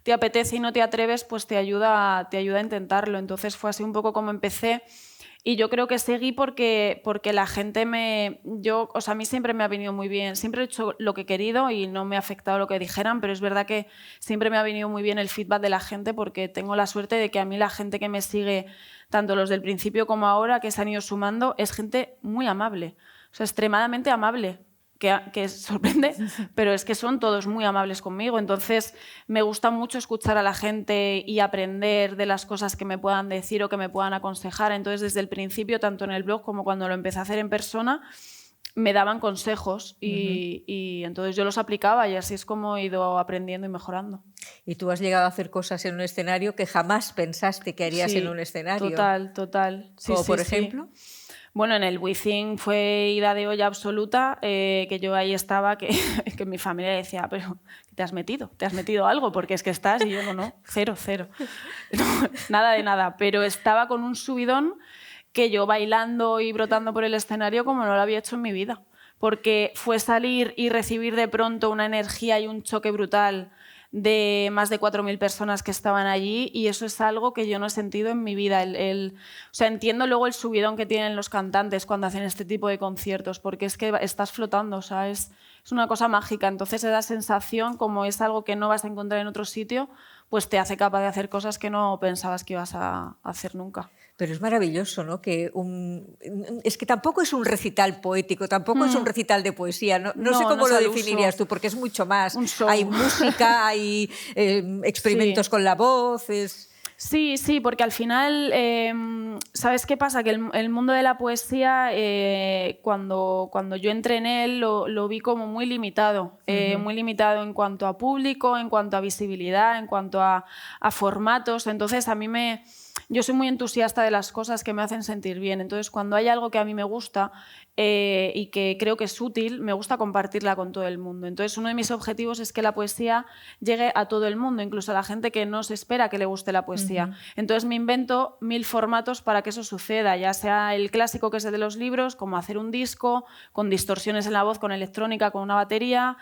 A: te apetece y no te atreves, pues te ayuda a intentarlo. Entonces fue así un poco como empecé y yo creo que seguí porque la gente a mí siempre me ha venido muy bien, siempre he hecho lo que he querido y no me ha afectado lo que dijeran, pero es verdad que siempre me ha venido muy bien el feedback de la gente porque tengo la suerte de que a mí la gente que me sigue, tanto los del principio como ahora, que se han ido sumando, es gente muy amable, o sea, extremadamente amable. Que sorprende, pero es que son todos muy amables conmigo, entonces me gusta mucho escuchar a la gente y aprender de las cosas que me puedan decir o que me puedan aconsejar, entonces desde el principio, tanto en el blog como cuando lo empecé a hacer en persona, me daban consejos y entonces yo los aplicaba y así es como he ido aprendiendo y mejorando.
B: Y tú has llegado a hacer cosas en un escenario que jamás pensaste que harías en un escenario.
A: Total. Sí,
B: ¿Como por ejemplo?
A: Bueno, en el Within fue ida de olla absoluta, que yo ahí estaba, que mi familia decía, pero ¿te has metido? ¿Te has metido algo? Porque es que estás, y yo no, cero. No, nada de nada, pero estaba con un subidón que yo bailando y brotando por el escenario como no lo había hecho en mi vida, porque fue salir y recibir de pronto una energía y un choque brutal de más de 4.000 personas que estaban allí y eso es algo que yo no he sentido en mi vida. O sea, entiendo luego el subidón que tienen los cantantes cuando hacen este tipo de conciertos, porque es que estás flotando, o sea, es una cosa mágica. Entonces esa sensación, como es algo que no vas a encontrar en otro sitio, pues te hace capaz de hacer cosas que no pensabas que ibas a hacer nunca.
B: Pero es maravilloso, ¿no? Es que tampoco es un recital poético, tampoco es un recital de poesía. No sé cómo lo definirías tú, porque es mucho más. Hay música, hay experimentos con la voz.
A: Sí, porque al final, ¿sabes qué pasa? Que el mundo de la poesía, cuando yo entré en él, lo vi como muy limitado. Muy limitado en cuanto a público, en cuanto a visibilidad, en cuanto a formatos. Entonces, yo soy muy entusiasta de las cosas que me hacen sentir bien. Entonces, cuando hay algo que a mí me gusta y que creo que es útil, me gusta compartirla con todo el mundo. Entonces, uno de mis objetivos es que la poesía llegue a todo el mundo, incluso a la gente que no se espera que le guste la poesía. Entonces, me invento 1000 formatos para que eso suceda, ya sea el clásico que es el de los libros, como hacer un disco, con distorsiones en la voz, con electrónica, con una batería,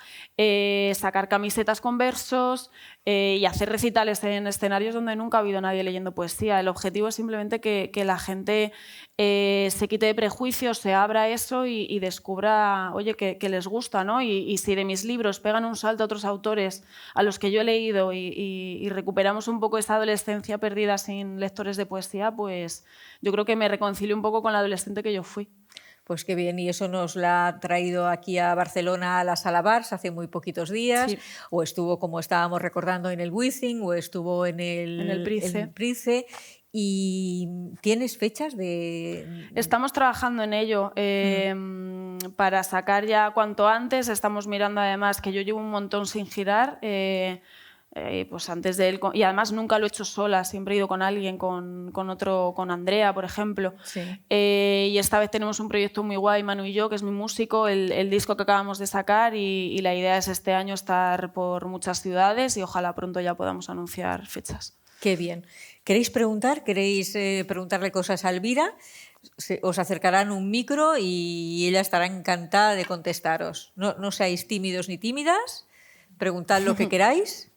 A: sacar camisetas con versos y hacer recitales en escenarios donde nunca ha habido nadie leyendo poesía. El objetivo es simplemente que la gente se quite de prejuicios, se abra eso y descubra, oye, que les gusta, ¿no? Y si de mis libros pegan un salto a otros autores a los que yo he leído y recuperamos un poco esa adolescencia perdida sin lectores de poesía, pues yo creo que me reconcilio un poco con la adolescente que yo fui.
B: Pues qué bien, y eso nos la ha traído aquí a Barcelona a la Sala Bars hace muy poquitos días, sí. O estuvo, como estábamos recordando, en el Wizzing, o estuvo en el Price. ¿Y tienes fechas de...?
A: Estamos trabajando en ello para sacar ya cuanto antes. Estamos mirando además que yo llevo un montón sin girar, pues antes de él, y además nunca lo he hecho sola, siempre he ido con alguien, con Andrea, por ejemplo.
B: Sí.
A: Y esta vez tenemos un proyecto muy guay, Manu y yo, que es mi músico, el disco que acabamos de sacar, y la idea es este año estar por muchas ciudades y ojalá pronto ya podamos anunciar fechas.
B: Qué bien. ¿Queréis preguntar? ¿Queréis preguntarle cosas a Elvira? Os acercarán un micro y ella estará encantada de contestaros. No seáis tímidos ni tímidas, preguntad lo que queráis.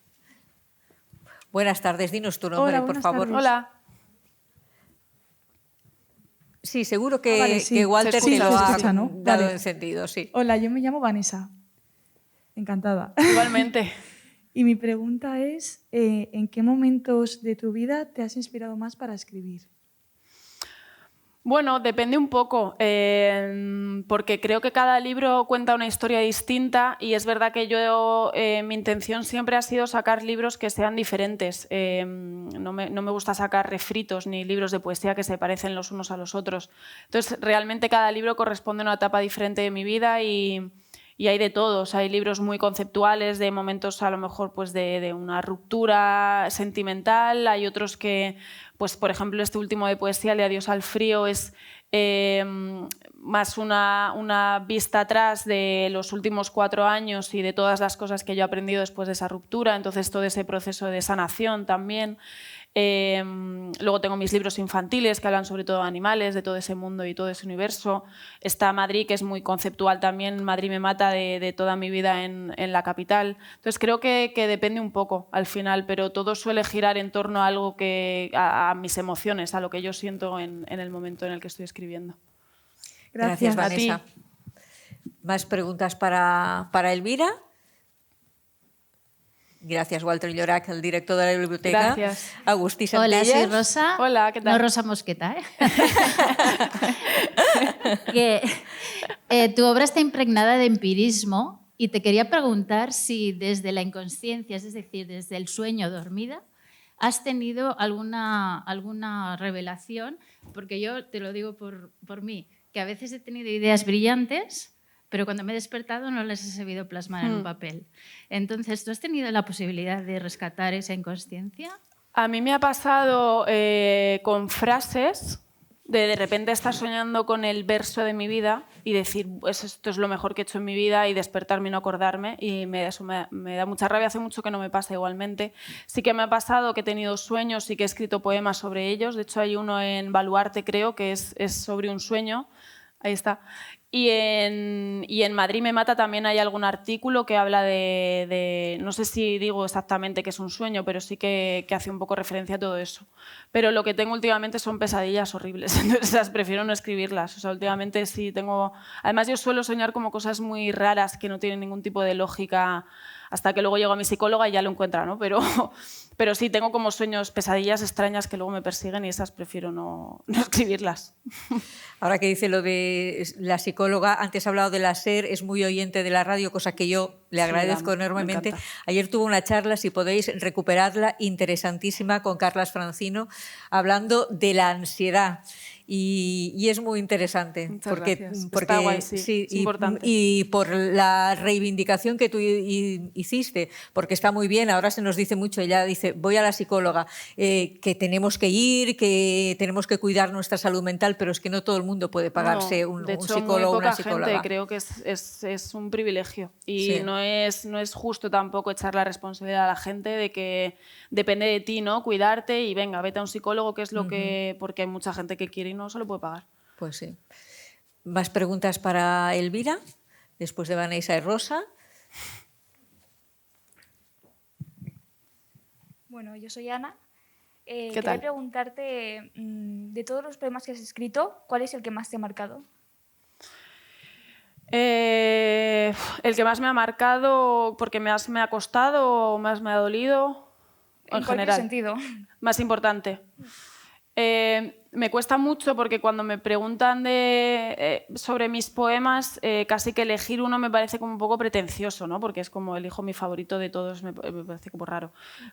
B: Buenas tardes, dinos tu nombre, por favor.
A: Tardes. Hola.
B: Sí, seguro que,
D: vale, sí.
B: que Walter
D: te
B: lo ha
D: escucha, ¿no?
B: dado
D: Vale.
B: en sentido. Sí.
D: Hola, yo me llamo Vanessa. Encantada.
A: Igualmente.
D: Y mi pregunta es, ¿en qué momentos de tu vida te has inspirado más para escribir?
A: Bueno, depende un poco, porque creo que cada libro cuenta una historia distinta y es verdad que mi intención siempre ha sido sacar libros que sean diferentes. No me gusta sacar refritos ni libros de poesía que se parecen los unos a los otros. Entonces, realmente cada libro corresponde a una etapa diferente de mi vida y hay de todos. Hay libros muy conceptuales, de momentos a lo mejor pues de una ruptura sentimental. Hay otros que, pues por ejemplo, este último de poesía, el de Adiós al frío, es más una vista atrás de los últimos 4 años y de todas las cosas que yo he aprendido después de esa ruptura. Entonces, todo ese proceso de sanación también. Luego tengo mis libros infantiles que hablan sobre todo de animales, de todo ese mundo y todo ese universo. Está Madrid, que es muy conceptual también. Madrid me mata, de toda mi vida en la capital. Entonces creo que depende un poco al final, pero todo suele girar en torno a algo a mis emociones, a lo que yo siento en el momento en el que estoy escribiendo.
B: Gracias, Vanessa.
A: A ti.
B: ¿Más preguntas para Elvira? Gracias, Walter Llorac, el director de la biblioteca.
A: Gracias.
B: Agustí Santellas.
E: Hola, soy Rosa.
A: Hola, ¿qué tal?
E: No Rosa Mosqueta, ¿eh? Tu obra está impregnada de empirismo y te quería preguntar si desde la inconsciencia, es decir, desde el sueño dormida, has tenido alguna revelación, porque yo te lo digo por mí, que a veces he tenido ideas brillantes, pero cuando me he despertado no les he sabido plasmar en un papel. Entonces, ¿tú has tenido la posibilidad de rescatar esa inconsciencia?
A: A mí me ha pasado con frases, de repente estar soñando con el verso de mi vida y decir, pues esto es lo mejor que he hecho en mi vida, y despertarme y no acordarme, y eso me da mucha rabia. Hace mucho que no me pasa igualmente. Sí que me ha pasado que he tenido sueños y que he escrito poemas sobre ellos. De hecho, hay uno en Baluarte, creo, que es sobre un sueño, Ahí está. Y en Madrid me mata también hay algún artículo que habla no sé si digo exactamente que es un sueño, pero sí que hace un poco referencia a todo eso. Pero lo que tengo últimamente son pesadillas horribles, entonces prefiero no escribirlas. O sea, últimamente sí tengo... Además yo suelo soñar como cosas muy raras que no tienen ningún tipo de lógica hasta que luego llego a mi psicóloga y ya lo encuentra, ¿no? Pero sí, tengo como sueños, pesadillas extrañas que luego me persiguen y esas prefiero no escribirlas.
B: Ahora que dice lo de la psicóloga, antes ha hablado de la SER, es muy oyente de la radio, cosa que yo le agradezco enormemente. Ayer tuvo una charla, si podéis recuperarla, interesantísima, con Carlas Francino, hablando de la ansiedad. Y es muy interesante.
A: Muchas
B: porque
A: gracias. Está guay, sí, es importante.
B: Y por la reivindicación que tú hiciste, porque está muy bien, ahora se nos dice mucho, ella dice, voy a la psicóloga, que tenemos que ir, que tenemos que cuidar nuestra salud mental, pero es que no todo el mundo puede pagarse un psicólogo o una psicóloga.
A: Gente, creo que es un privilegio y
B: sí.
A: no es justo tampoco echar la responsabilidad a la gente de que depende de ti, ¿no? Cuidarte y venga, vete a un psicólogo, que es lo que... Porque hay mucha gente que quiere y no se lo puede pagar.
B: Pues sí. ¿Más preguntas para Elvira? Después de Vanessa y Rosa.
F: Bueno, yo soy Ana.
A: ¿Qué
F: Quería
A: tal?
F: preguntarte, de todos los poemas que has escrito, ¿cuál es el que más te ha marcado?
A: El que más me ha marcado, porque más me ha costado o más me ha dolido, en
F: cualquier
A: general.
F: sentido.
A: Más importante. Me cuesta mucho porque cuando me preguntan sobre mis poemas, casi que elegir uno me parece como un poco pretencioso, ¿no? Porque es como elijo mi favorito de todos, me parece como raro.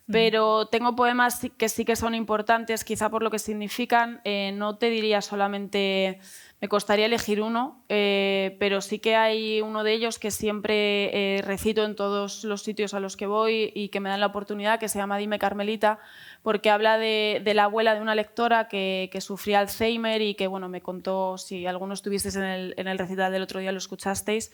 A: Pero tengo poemas que sí que son importantes, quizá por lo que significan. No te diría solamente... Me costaría elegir uno, pero sí que hay uno de ellos que siempre recito en todos los sitios a los que voy y que me dan la oportunidad, que se llama Dime Carmelita, porque habla de la abuela de una lectora que sufría Alzheimer y que bueno, me contó, si alguno estuvisteis en el recital del otro día lo escuchasteis,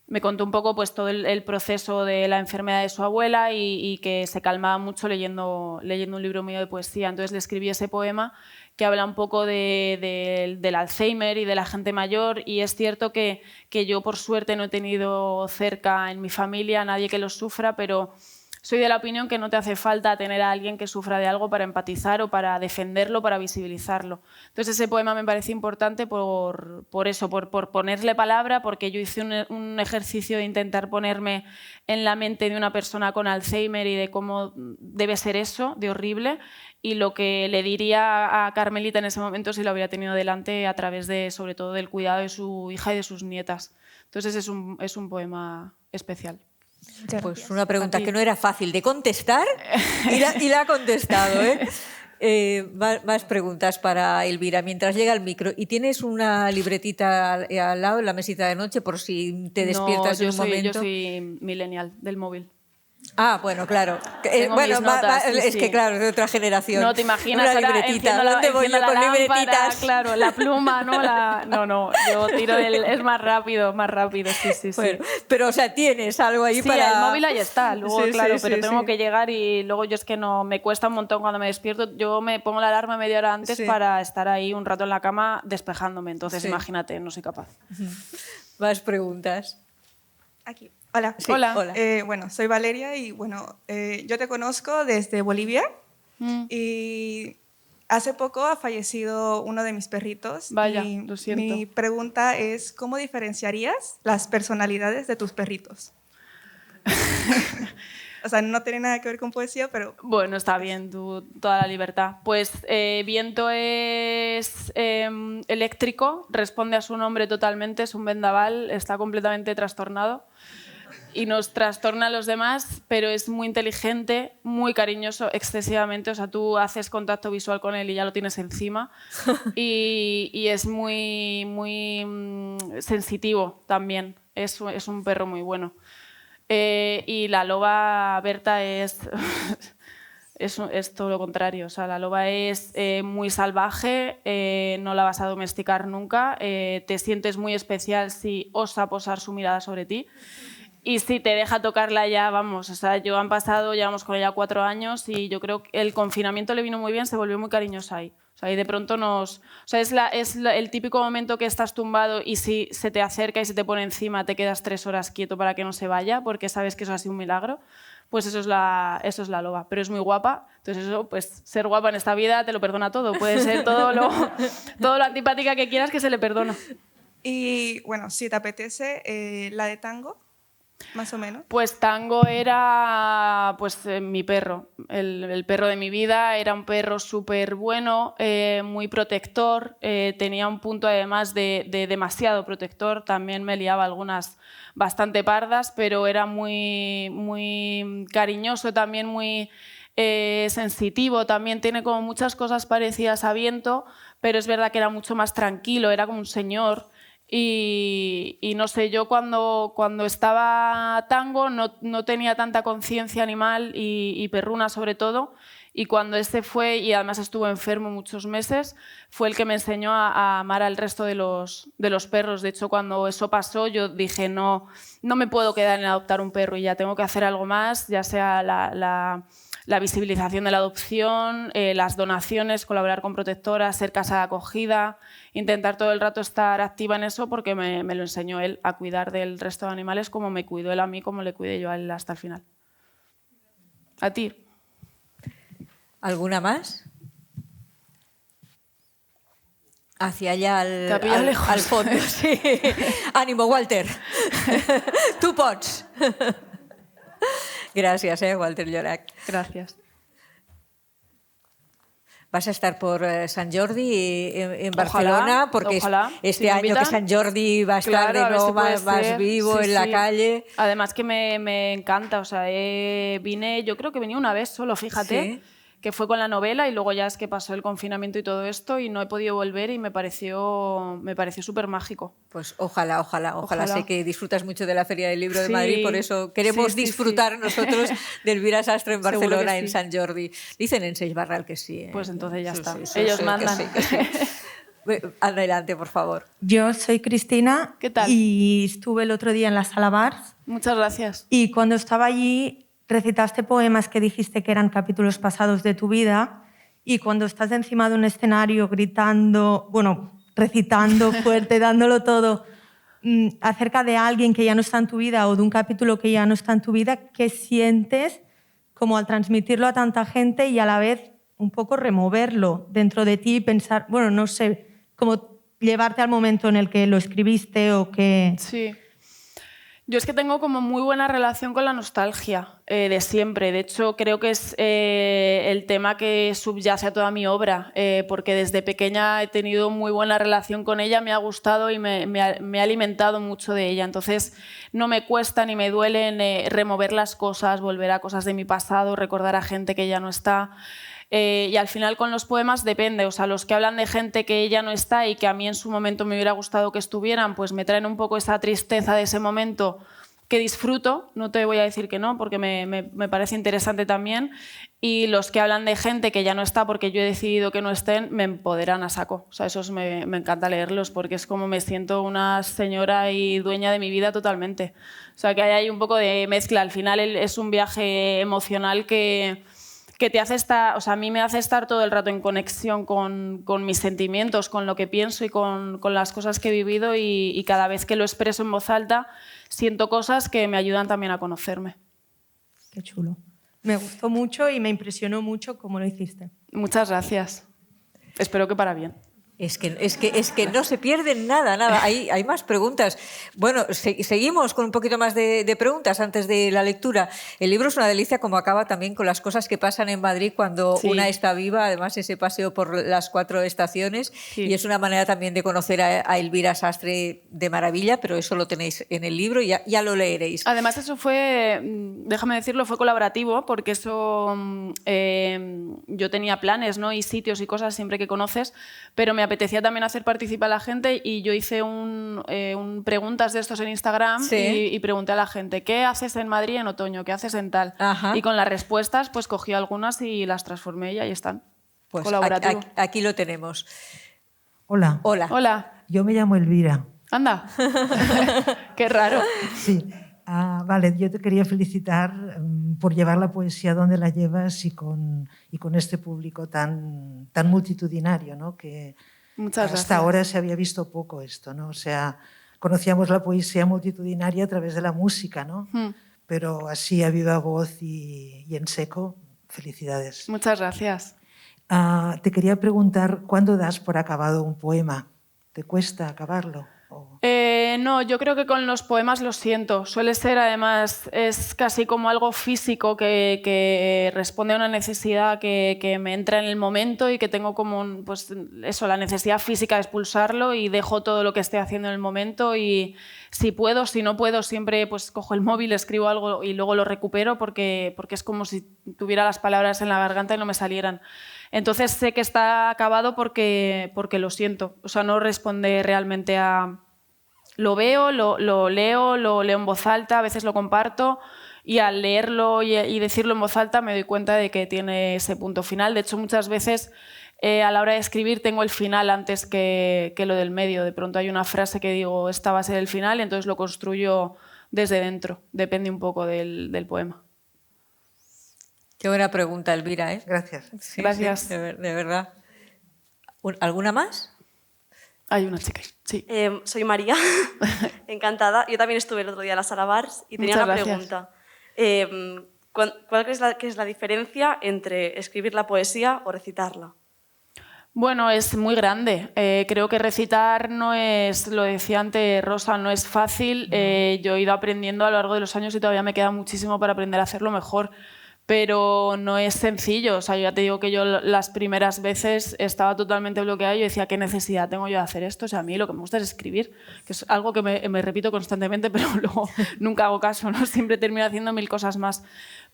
A: me contó un poco pues, todo el proceso de la enfermedad de su abuela y que se calmaba mucho leyendo un libro mío de poesía. Entonces le escribí ese poema que habla un poco del Alzheimer y de la gente mayor, y es cierto que yo por suerte no he tenido cerca en mi familia a nadie que lo sufra, pero soy de la opinión que no te hace falta tener a alguien que sufra de algo para empatizar o para defenderlo, para visibilizarlo. Entonces ese poema me parece importante por eso, por ponerle palabra, porque yo hice un ejercicio de intentar ponerme en la mente de una persona con Alzheimer y de cómo debe ser eso, de horrible, y lo que le diría a Carmelita en ese momento si lo hubiera tenido delante a través de, sobre todo, del cuidado de su hija y de sus nietas. Entonces es un poema especial.
B: Pues una pregunta que no era fácil de contestar y la ha contestado, ¿eh? Más preguntas para Elvira mientras llega el micro. ¿Y tienes una libretita al lado en la mesita de noche por si te despiertas en un momento?
A: Yo soy millennial del móvil.
B: Ah, bueno, claro.
A: Mis notas,
B: es que claro, es de otra generación.
A: No te imaginas,
B: una libretita. ¿Dónde voy yo con libretitas?
A: Claro, la pluma, ¿no? No, yo tiro es más rápido, sí.
B: Bueno, pero, o sea, tienes algo ahí para...
A: Sí, el móvil ahí está, luego,
B: sí,
A: claro,
B: sí,
A: pero
B: sí,
A: tengo
B: sí.
A: que llegar y luego yo es que no, me cuesta un montón cuando me despierto. Yo me pongo la alarma media hora antes para estar ahí un rato en la cama despejándome, entonces imagínate, no soy capaz.
B: Más preguntas.
G: Aquí. Hola.
B: Sí,
A: hola.
G: Bueno, soy Valeria y bueno, yo te conozco desde Bolivia y hace poco ha fallecido uno de mis perritos.
A: Vaya,
G: y
A: lo siento.
G: Mi pregunta es, ¿cómo diferenciarías las personalidades de tus perritos? O sea, no tiene nada que ver con poesía, pero...
A: Bueno, está bien, toda la libertad. Pues Viento es eléctrico, responde a su nombre totalmente, es un vendaval, está completamente trastornado y nos trastorna a los demás, pero es muy inteligente, muy cariñoso, excesivamente. O sea, tú haces contacto visual con él y ya lo tienes encima y es muy sensitivo también. Es un perro muy bueno. Y la loba Berta es todo lo contrario. O sea, la loba es muy salvaje, no la vas a domesticar nunca, te sientes muy especial si osa posar su mirada sobre ti. Y si te deja tocarla ya, vamos, o sea, llevamos con ella 4 años y yo creo que el confinamiento le vino muy bien, se volvió muy cariñosa ahí. O sea, y de pronto o sea, el típico momento que estás tumbado y si se te acerca y se te pone encima, te quedas 3 horas quieto para que no se vaya, porque sabes que eso ha sido un milagro. Pues eso es la loba. Pero es muy guapa. Entonces eso, pues ser guapa en esta vida te lo perdona todo. Puede ser todo lo antipática que quieras que se le perdona.
G: Y bueno, si te apetece, la de tango, más o menos.
A: Pues tango era pues mi perro, el perro de mi vida. Era un perro súper bueno, muy protector, tenía un punto además de demasiado protector. También me liaba algunas bastante pardas, pero era muy, muy cariñoso, también muy sensitivo. También tiene como muchas cosas parecidas a Viento, pero es verdad que era mucho más tranquilo, era como un señor. Y no sé, yo cuando estaba tango no tenía tanta conciencia animal y perruna sobre todo, y cuando este fue, y además estuvo enfermo muchos meses, fue el que me enseñó a amar al resto de los perros. De hecho, cuando eso pasó yo dije no me puedo quedar en adoptar un perro y ya tengo que hacer algo más, ya sea la visibilización de la adopción, las donaciones, colaborar con protectoras, ser casa de acogida, intentar todo el rato estar activa en eso, porque me lo enseñó él a cuidar del resto de animales como me cuidó él a mí, como le cuidé yo a él hasta el final. A ti.
B: ¿Alguna más? Hacia allá al fondo. Sí. Ánimo, Walter. Tú pots. Gracias, Walter Llorac.
A: Gracias.
B: Vas a estar por Sant Jordi en Barcelona,
A: ojalá,
B: porque
A: ojalá,
B: este
A: si
B: año que Sant Jordi va a estar
A: claro,
B: de nuevo
A: si
B: más vivo en la calle.
A: Además que me encanta, o sea, yo creo que venía una vez solo, fíjate.
B: Sí.
A: Que fue con la novela y luego ya es que pasó el confinamiento y todo esto y no he podido volver y me pareció súper mágico.
B: Pues ojalá. Sé que disfrutas mucho de la Feria del Libro de Madrid, por eso queremos disfrutar nosotros de Elvira Sastre en Barcelona, en Sant Jordi. Dicen en Seix Barral que sí.
A: Pues entonces ya está.
B: Sí,
A: ellos mandan.
B: Que sí. Adelante, por favor.
D: Yo soy Cristina.
A: ¿Qué tal?
D: Y estuve el otro día en la Sala Bars.
A: Muchas gracias.
D: Y cuando estaba allí recitaste poemas que dijiste que eran capítulos pasados de tu vida, y cuando estás encima de un escenario gritando, recitando fuerte, dándolo todo, acerca de alguien que ya no está en tu vida o de un capítulo que ya no está en tu vida, ¿qué sientes como al transmitirlo a tanta gente y a la vez un poco removerlo dentro de ti y pensar, no sé, como llevarte al momento en el que lo escribiste o que...
A: Sí. Yo es que tengo como muy buena relación con la nostalgia de siempre. De hecho, creo que es el tema que subyace a toda mi obra, porque desde pequeña he tenido muy buena relación con ella, me ha gustado y me ha alimentado mucho de ella. Entonces, no me cuesta ni me duele remover las cosas, volver a cosas de mi pasado, recordar a gente que ya no está. Y al final con los poemas depende, o sea, los que hablan de gente que ya no está y que a mí en su momento me hubiera gustado que estuvieran, pues me traen un poco esa tristeza de ese momento que disfruto, no te voy a decir que no, porque me parece interesante también, y los que hablan de gente que ya no está porque yo he decidido que no estén, me empoderan a saco. O sea, esos me encanta leerlos porque es como me siento una señora y dueña de mi vida totalmente. O sea, que hay un poco de mezcla. Al final es un viaje emocional que te hace estar, o sea, a mí me hace estar todo el rato en conexión con mis sentimientos, con lo que pienso y con las cosas que he vivido, y cada vez que lo expreso en voz alta siento cosas que me ayudan también a conocerme.
D: Qué chulo. Me gustó mucho y me impresionó mucho cómo lo hiciste.
A: Muchas gracias. Espero que para bien.
B: Es que no se pierden nada. Hay más preguntas. Bueno, seguimos con un poquito más de preguntas antes de la lectura. El libro es una delicia, como acaba también con las cosas que pasan en Madrid cuando una está viva, además ese paseo por las 4 estaciones, y es una manera también de conocer a Elvira Sastre de maravilla, pero eso lo tenéis en el libro y ya lo leeréis.
A: Además eso fue, déjame decirlo, fue colaborativo, porque eso yo tenía planes, ¿no? Y sitios y cosas siempre que conoces, pero me apetecía también hacer participar a la gente y yo hice un preguntas de estos en Instagram y pregunté a la gente ¿qué haces en Madrid en otoño? ¿Qué haces en tal?
B: Ajá.
A: Y con las respuestas pues cogí algunas y las transformé y ahí están.
B: Pues
A: colaborativo.
B: Aquí lo tenemos.
H: Hola.
A: Hola.
H: Yo me llamo Elvira.
A: Anda. Qué raro.
H: Sí. Vale, yo te quería felicitar por llevar la poesía donde la llevas y con este público tan multitudinario, ¿no? Que
A: Muchas
H: hasta
A: gracias.
H: ahora se había visto poco esto, ¿no? O sea, conocíamos la poesía multitudinaria a través de la música, ¿no? Pero así a viva voz y en seco, felicidades.
A: Muchas gracias.
H: Te quería preguntar, ¿cuándo das por acabado un poema? ¿Te cuesta acabarlo?
A: No, yo creo que con los poemas lo siento. Suele ser, además, es casi como algo físico que responde a una necesidad que me entra en el momento y que tengo como, pues eso, la necesidad física de expulsarlo y dejo todo lo que esté haciendo en el momento y si puedo, si no puedo, siempre pues cojo el móvil, escribo algo y luego lo recupero porque es como si tuviera las palabras en la garganta y no me salieran. Entonces sé que está acabado porque lo siento. O sea, no responde realmente a... Lo veo, lo leo en voz alta, a veces lo comparto y al leerlo y decirlo en voz alta me doy cuenta de que tiene ese punto final. De hecho, muchas veces a la hora de escribir tengo el final antes que lo del medio. De pronto hay una frase que digo, esta va a ser el final y entonces lo construyo desde dentro. Depende un poco del poema.
B: Qué buena pregunta, Elvira, ¿eh?
H: Gracias.
B: Sí,
A: Gracias.
B: sí, de verdad. ¿Alguna más?
A: Hay una chica, sí.
I: Soy María, encantada. Yo también estuve el otro día en la Sala Bars y tenía
A: Muchas
I: una
A: gracias.
I: pregunta. ¿Cuál crees que es la diferencia entre escribir la poesía o recitarla?
A: Bueno, es muy grande. Creo que recitar no es, lo decía antes Rosa, no es fácil. Yo he ido aprendiendo a lo largo de los años y todavía me queda muchísimo para aprender a hacerlo mejor. Pero no es sencillo. O sea, yo ya te digo que yo las primeras veces estaba totalmente bloqueada y yo decía, ¿qué necesidad tengo yo de hacer esto? O sea, a mí lo que me gusta es escribir, que es algo que me repito constantemente, pero luego nunca hago caso, ¿no? Siempre termino haciendo 1000 cosas más.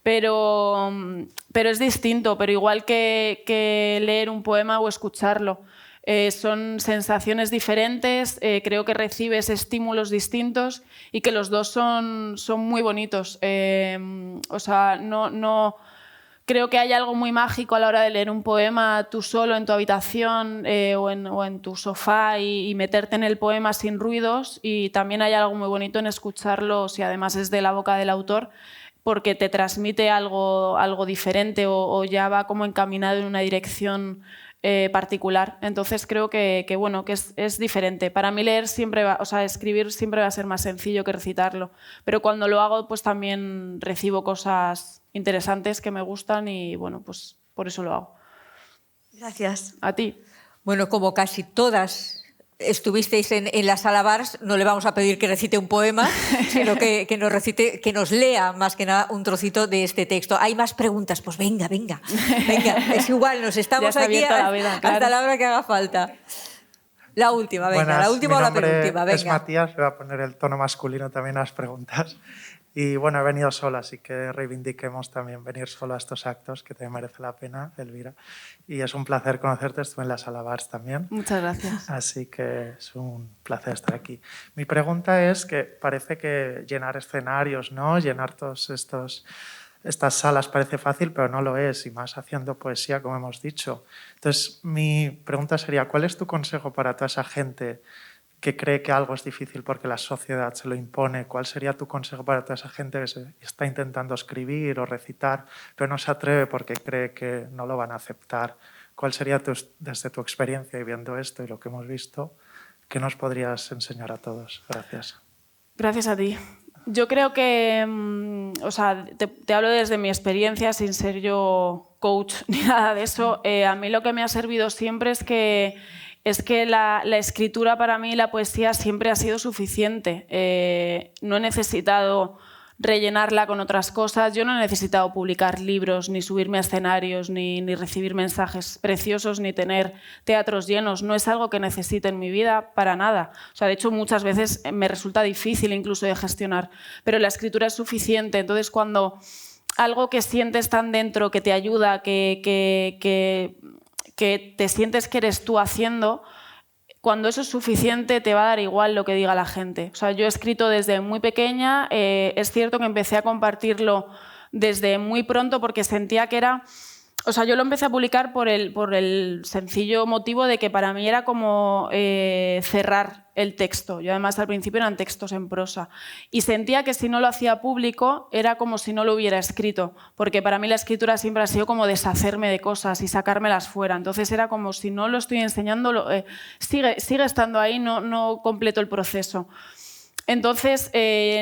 A: Pero es distinto, pero igual que leer un poema o escucharlo. Son sensaciones diferentes, creo que recibes estímulos distintos y que los dos son muy bonitos. O sea, no creo que hay algo muy mágico a la hora de leer un poema tú solo en tu habitación o en tu sofá y meterte en el poema sin ruidos, y también hay algo muy bonito en escucharlo si además es de la boca del autor, porque te transmite algo diferente o ya va como encaminado en una dirección particular. Entonces creo que es diferente. Para mí leer siempre va, o sea, escribir siempre va a ser más sencillo que recitarlo, pero cuando lo hago pues también recibo cosas interesantes que me gustan y bueno, pues por eso lo hago.
I: Gracias.
A: A ti.
B: Bueno, como casi todas estuvisteis en la Sala Bars, no le vamos a pedir que recite un poema, sino que nos recite, que nos lea más que nada un trocito de este texto. ¿Hay más preguntas? Pues venga. Es igual, nos estamos aquí hasta la hora que haga falta. La última, venga.
J: Buenas,
B: la última o la
J: mi nombre
B: penúltima, venga.
J: es Matías, le voy a poner el tono masculino también a las preguntas. Y bueno, he venido sola, así que reivindiquemos también venir solo a estos actos, que te merece la pena, Elvira. Y es un placer conocerte, estuve en la Sala Bars también.
A: Muchas gracias.
J: Así que es un placer estar aquí. Mi pregunta es que parece que llenar escenarios, ¿no? Llenar todos estas salas parece fácil, pero no lo es, y más haciendo poesía, como hemos dicho. Entonces, mi pregunta sería, ¿cuál es tu consejo para toda esa gente que cree que algo es difícil porque la sociedad se lo impone? ¿Cuál sería tu consejo para toda esa gente que está intentando escribir o recitar, pero no se atreve porque cree que no lo van a aceptar? ¿Cuál sería, desde tu experiencia y viendo esto y lo que hemos visto, qué nos podrías enseñar a todos? Gracias.
A: Gracias a ti. Yo creo que, o sea, te hablo desde mi experiencia, sin ser yo coach ni nada de eso. A mí lo que me ha servido siempre es que la escritura para mí, la poesía, siempre ha sido suficiente. No he necesitado rellenarla con otras cosas. Yo no he necesitado publicar libros, ni subirme a escenarios, ni recibir mensajes preciosos, ni tener teatros llenos. No es algo que necesite en mi vida para nada. O sea, de hecho, muchas veces me resulta difícil incluso de gestionar, pero la escritura es suficiente. Entonces, cuando algo que sientes tan dentro, que te ayuda, que te sientes que eres tú haciendo, cuando eso es suficiente te va a dar igual lo que diga la gente. O sea, yo he escrito desde muy pequeña, es cierto que empecé a compartirlo desde muy pronto porque sentía que era O sea, yo lo empecé a publicar por el sencillo motivo de que para mí era como cerrar el texto. Yo además al principio eran textos en prosa y sentía que si no lo hacía público era como si no lo hubiera escrito, porque para mí la escritura siempre ha sido como deshacerme de cosas y sacármelas fuera. Entonces era como si no lo estoy enseñando, sigue estando ahí, no completo el proceso. Entonces,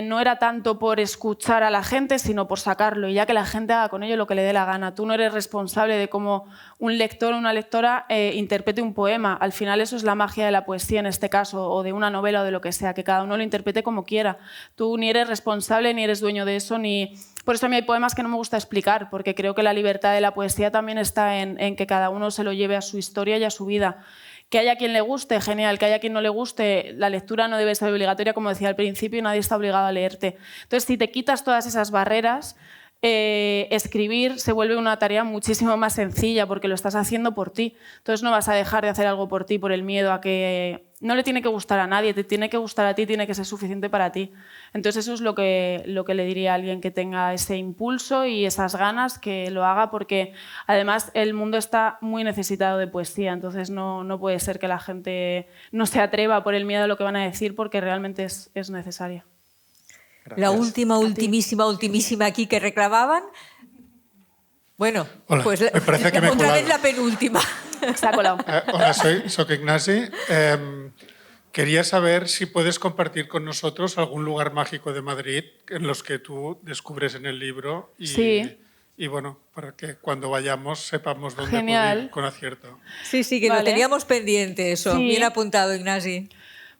A: no era tanto por escuchar a la gente, sino por sacarlo, y ya que la gente haga con ello lo que le dé la gana. Tú no eres responsable de cómo un lector o una lectora interprete un poema. Al final eso es la magia de la poesía en este caso, o de una novela o de lo que sea, que cada uno lo interprete como quiera. Tú ni eres responsable, ni eres dueño de eso, ni... Por eso a mí hay poemas que no me gusta explicar, porque creo que la libertad de la poesía también está en que cada uno se lo lleve a su historia y a su vida. Que haya quien le guste, genial. Que haya quien no le guste, la lectura no debe ser obligatoria, como decía al principio, y nadie está obligado a leerte. Entonces, si te quitas todas esas barreras, escribir se vuelve una tarea muchísimo más sencilla porque lo estás haciendo por ti. Entonces no vas a dejar de hacer algo por ti por el miedo a que no le tiene que gustar a nadie, te tiene que gustar a ti, tiene que ser suficiente para ti. Entonces eso es lo que le diría a alguien que tenga ese impulso y esas ganas, que lo haga, porque además el mundo está muy necesitado de poesía, entonces no puede ser que la gente no se atreva por el miedo a lo que van a decir, porque realmente es necesaria.
B: Gracias. La ultimísima aquí que reclamaban. Bueno,
K: hola,
B: pues
K: me parece que me he
B: otra
K: colado.
B: vez la penúltima.
A: Se ha colado.
K: Hola, soy Ignasi. Quería saber si puedes compartir con nosotros algún lugar mágico de Madrid en los que tú descubres en el libro y,
A: sí.
K: Y bueno, para que cuando vayamos sepamos dónde
A: Genial.
K: poder ir con acierto.
B: Sí, que lo teníamos pendiente eso. Sí. Bien apuntado, Ignasi.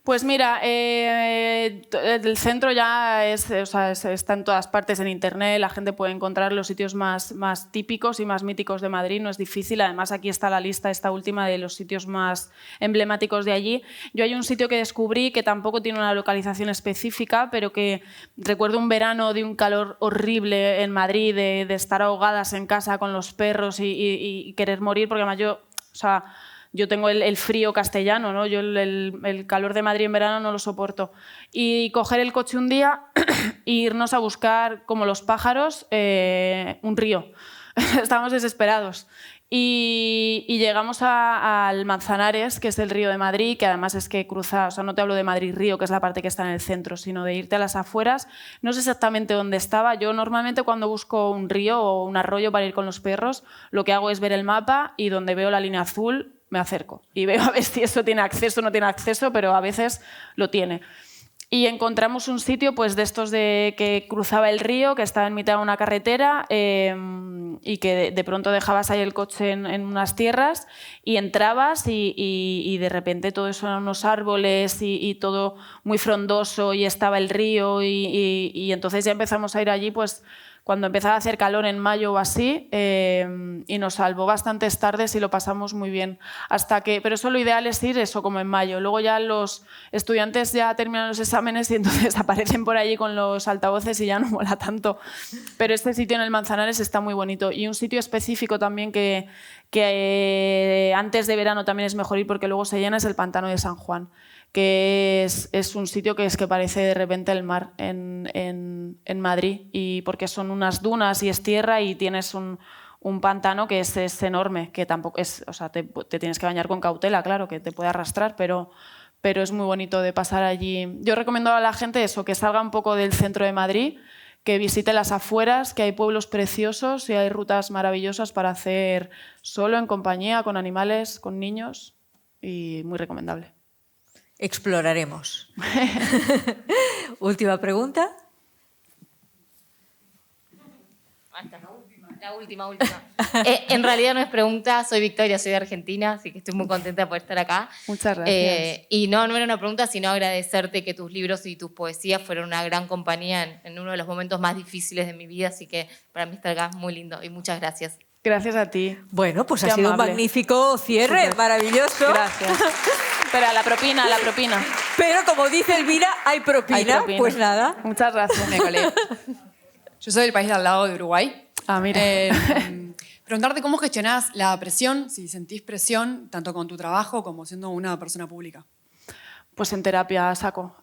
A: Pues mira, el centro ya está en todas partes en internet, la gente puede encontrar los sitios más típicos y más míticos de Madrid, no es difícil. Además aquí está la lista, esta última, de los sitios más emblemáticos de allí. Yo hay un sitio que descubrí que tampoco tiene una localización específica, pero que recuerdo un verano de un calor horrible en Madrid, de estar ahogadas en casa con los perros y querer morir, porque además yo tengo el frío castellano, ¿no? Yo el calor de Madrid en verano no lo soporto. Y coger el coche un día e irnos a buscar, como los pájaros, un río. Estábamos desesperados. Y llegamos al Manzanares, que es el río de Madrid, que además es que cruza, o sea, no te hablo de Madrid-Río, que es la parte que está en el centro, sino de irte a las afueras. No sé exactamente dónde estaba. Yo normalmente cuando busco un río o un arroyo para ir con los perros, lo que hago es ver el mapa y donde veo la línea azul me acerco y veo a ver si eso tiene acceso o no tiene acceso, pero a veces lo tiene. Y encontramos un sitio pues, de estos que cruzaba el río, que estaba en mitad de una carretera y que de pronto dejabas ahí el coche en unas tierras y entrabas y de repente todo eso eran unos árboles y todo muy frondoso y estaba el río y entonces ya empezamos a ir allí pues cuando empezaba a hacer calor en mayo o así, y nos salvó bastantes tardes y lo pasamos muy bien. Pero eso lo ideal es ir eso como en mayo. Luego ya los estudiantes ya terminan los exámenes y entonces aparecen por allí con los altavoces y ya no mola tanto. Pero este sitio en el Manzanares está muy bonito. Y un sitio específico también que antes de verano también es mejor ir porque luego se llena, es el Pantano de San Juan, que es un sitio que parece de repente el mar en Madrid, y porque son unas dunas y es tierra y tienes un pantano que es enorme, que tampoco es, o sea, te tienes que bañar con cautela, claro, que te puede arrastrar, pero es muy bonito de pasar allí. Yo recomiendo a la gente eso, que salga un poco del centro de Madrid, que visite las afueras, que hay pueblos preciosos y hay rutas maravillosas para hacer solo, en compañía, con animales, con niños, y muy recomendable.
B: Exploraremos. Última pregunta.
L: La última. En realidad no es pregunta, soy Victoria, soy de Argentina, así que estoy muy contenta por estar acá.
A: Muchas gracias.
L: Y no era una pregunta, sino agradecerte que tus libros y tus poesías fueron una gran compañía en uno de los momentos más difíciles de mi vida, así que para mí estar acá es muy lindo y muchas gracias.
A: Gracias a ti.
B: Bueno, pues
A: Qué
B: ha sido
A: amable.
B: un magnífico cierre,
A: Súper.
B: maravilloso.
A: Gracias. Pero la propina.
B: Pero como dice Elvira, hay propina. Pues nada.
A: Muchas gracias.
M: Me colé. Yo soy del país de al lado, de Uruguay.
A: Ah, mira.
M: Preguntarte cómo gestionás la presión, si sentís presión, tanto con tu trabajo como siendo una persona pública.
A: Pues en terapia saco.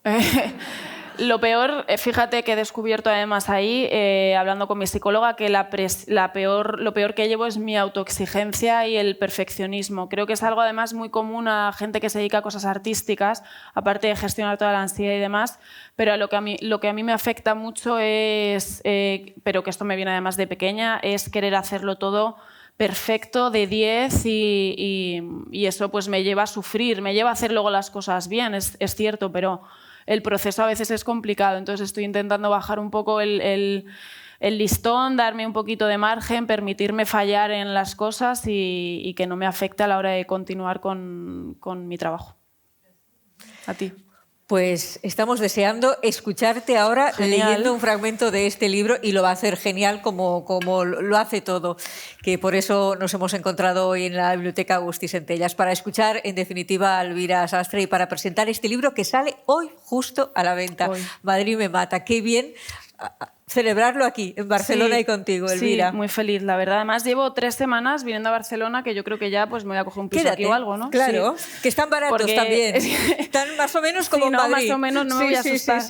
A: Lo peor, fíjate que he descubierto además ahí, hablando con mi psicóloga, que lo peor que llevo es mi autoexigencia y el perfeccionismo. Creo que es algo además muy común a gente que se dedica a cosas artísticas, aparte de gestionar toda la ansiedad y demás, pero lo que a mí me afecta mucho es, pero que esto me viene además de pequeña, es querer hacerlo todo perfecto, de 10 y eso pues me lleva a sufrir, me lleva a hacer luego las cosas bien, es cierto, pero el proceso a veces es complicado, entonces estoy intentando bajar un poco el listón, darme un poquito de margen, permitirme fallar en las cosas y que no me afecte a la hora de continuar con mi trabajo. A ti.
B: Pues estamos deseando escucharte ahora leyendo un fragmento de este libro y lo va a hacer genial como lo hace todo, que por eso nos hemos encontrado hoy en la Biblioteca Agustí Centellas, para escuchar en definitiva a Elvira Sastre y para presentar este libro que sale hoy justo a la venta. Hoy. Madrid me mata, qué bien celebrarlo aquí, en Barcelona, sí, y contigo, Elvira.
A: Sí, muy feliz, la verdad. Además, llevo 3 semanas viniendo a Barcelona, que yo creo que ya pues me voy a coger un piso.
B: Quédate,
A: aquí o algo, ¿no?
B: Claro,
A: sí.
B: Que están baratos porque también. Están más o menos como
A: sí,
B: en
A: no,
B: Madrid.
A: Más o menos, no me voy a asustar.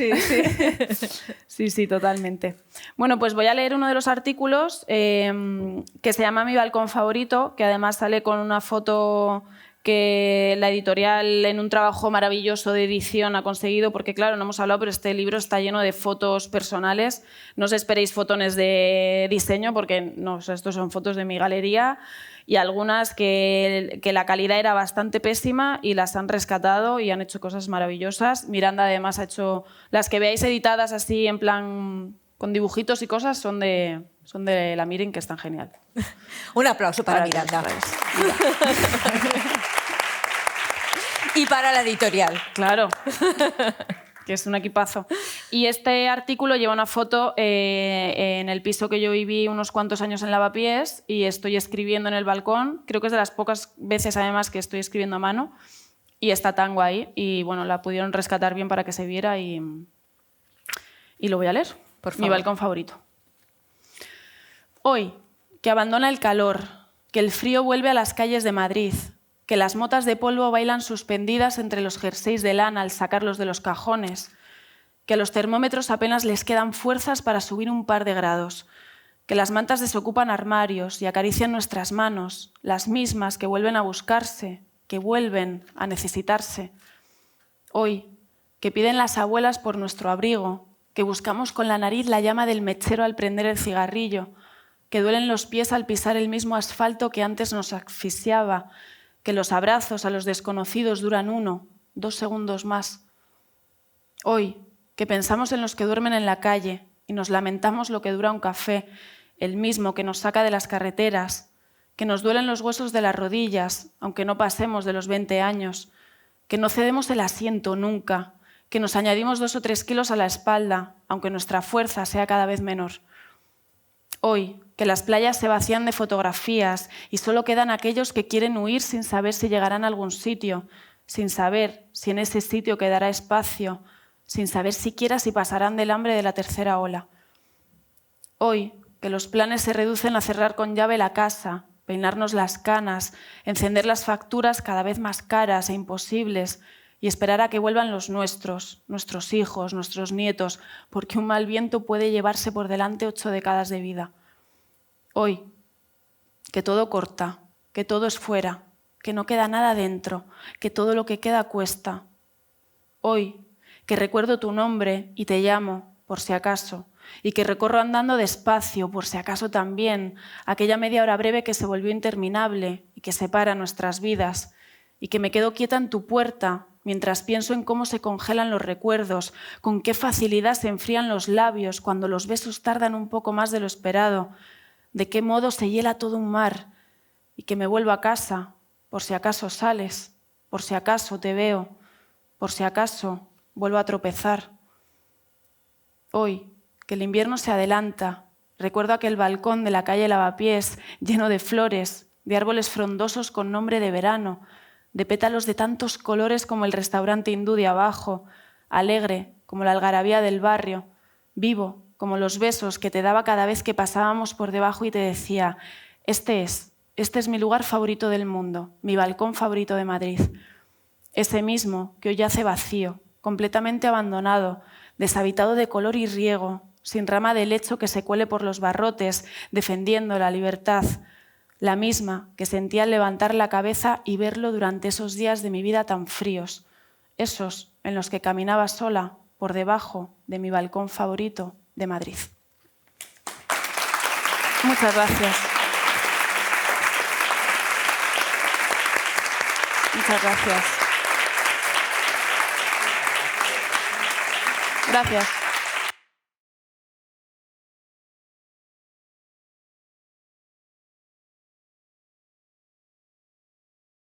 A: Sí, totalmente. Bueno, pues voy a leer uno de los artículos que se llama Mi balcón favorito, que además sale con una foto que la editorial en un trabajo maravilloso de edición ha conseguido, porque claro, no hemos hablado, pero este libro está lleno de fotos personales. No os esperéis fotones de diseño, porque no, estos son fotos de mi galería y algunas que la calidad era bastante pésima y las han rescatado y han hecho cosas maravillosas. Miranda además ha hecho, las que veáis editadas así en plan con dibujitos y cosas son de la Miren, que están genial.
B: Un aplauso para Miranda. Y para la editorial.
A: Claro, que es un equipazo. Y este artículo lleva una foto en el piso que yo viví unos cuantos años en Lavapiés y estoy escribiendo en el balcón. Creo que es de las pocas veces además que estoy escribiendo a mano y está tan guay. Y bueno, la pudieron rescatar bien para que se viera y lo voy a leer. Por favor. Mi balcón favorito. Hoy, que abandona el calor, que el frío vuelve a las calles de Madrid, que las motas de polvo bailan suspendidas entre los jerseys de lana al sacarlos de los cajones, que a los termómetros apenas les quedan fuerzas para subir un par de grados, que las mantas desocupan armarios y acarician nuestras manos, las mismas que vuelven a buscarse, que vuelven a necesitarse. Hoy, que piden las abuelas por nuestro abrigo, que buscamos con la nariz la llama del mechero al prender el cigarrillo, que duelen los pies al pisar el mismo asfalto que antes nos asfixiaba, que los abrazos a los desconocidos duran 1, 2 segundos más. Hoy, que pensamos en los que duermen en la calle y nos lamentamos lo que dura un café, el mismo que nos saca de las carreteras, que nos duelen los huesos de las rodillas, aunque no pasemos de los 20 años, que no cedemos el asiento nunca, que nos añadimos 2 o 3 kilos a la espalda, aunque nuestra fuerza sea cada vez menor. Hoy, que las playas se vacían de fotografías y solo quedan aquellos que quieren huir sin saber si llegarán a algún sitio, sin saber si en ese sitio quedará espacio, sin saber siquiera si pasarán del hambre de la tercera ola. Hoy, que los planes se reducen a cerrar con llave la casa, peinarnos las canas, encender las facturas cada vez más caras e imposibles y esperar a que vuelvan los nuestros hijos, nuestros nietos, porque un mal viento puede llevarse por delante 8 décadas de vida. Hoy, que todo corta, que todo es fuera, que no queda nada dentro, que todo lo que queda cuesta. Hoy, que recuerdo tu nombre y te llamo, por si acaso, y que recorro andando despacio, por si acaso también, aquella media hora breve que se volvió interminable y que separa nuestras vidas, y que me quedo quieta en tu puerta mientras pienso en cómo se congelan los recuerdos, con qué facilidad se enfrían los labios cuando los besos tardan un poco más de lo esperado, de qué modo se hiela todo un mar, y que me vuelvo a casa, por si acaso sales, por si acaso te veo, por si acaso vuelvo a tropezar. Hoy, que el invierno se adelanta, recuerdo aquel balcón de la calle Lavapiés lleno de flores, de árboles frondosos con nombre de verano, de pétalos de tantos colores como el restaurante hindú de abajo, alegre como la algarabía del barrio, vivo como los besos que te daba cada vez que pasábamos por debajo y te decía, este es mi lugar favorito del mundo, mi balcón favorito de Madrid. Ese mismo que hoy yace vacío, completamente abandonado, deshabitado de color y riego, sin rama de lecho que se cuele por los barrotes, defendiendo la libertad, la misma que sentía al levantar la cabeza y verlo durante esos días de mi vida tan fríos, esos en los que caminaba sola por debajo de mi balcón favorito de Madrid. Muchas gracias. Muchas gracias. Gracias.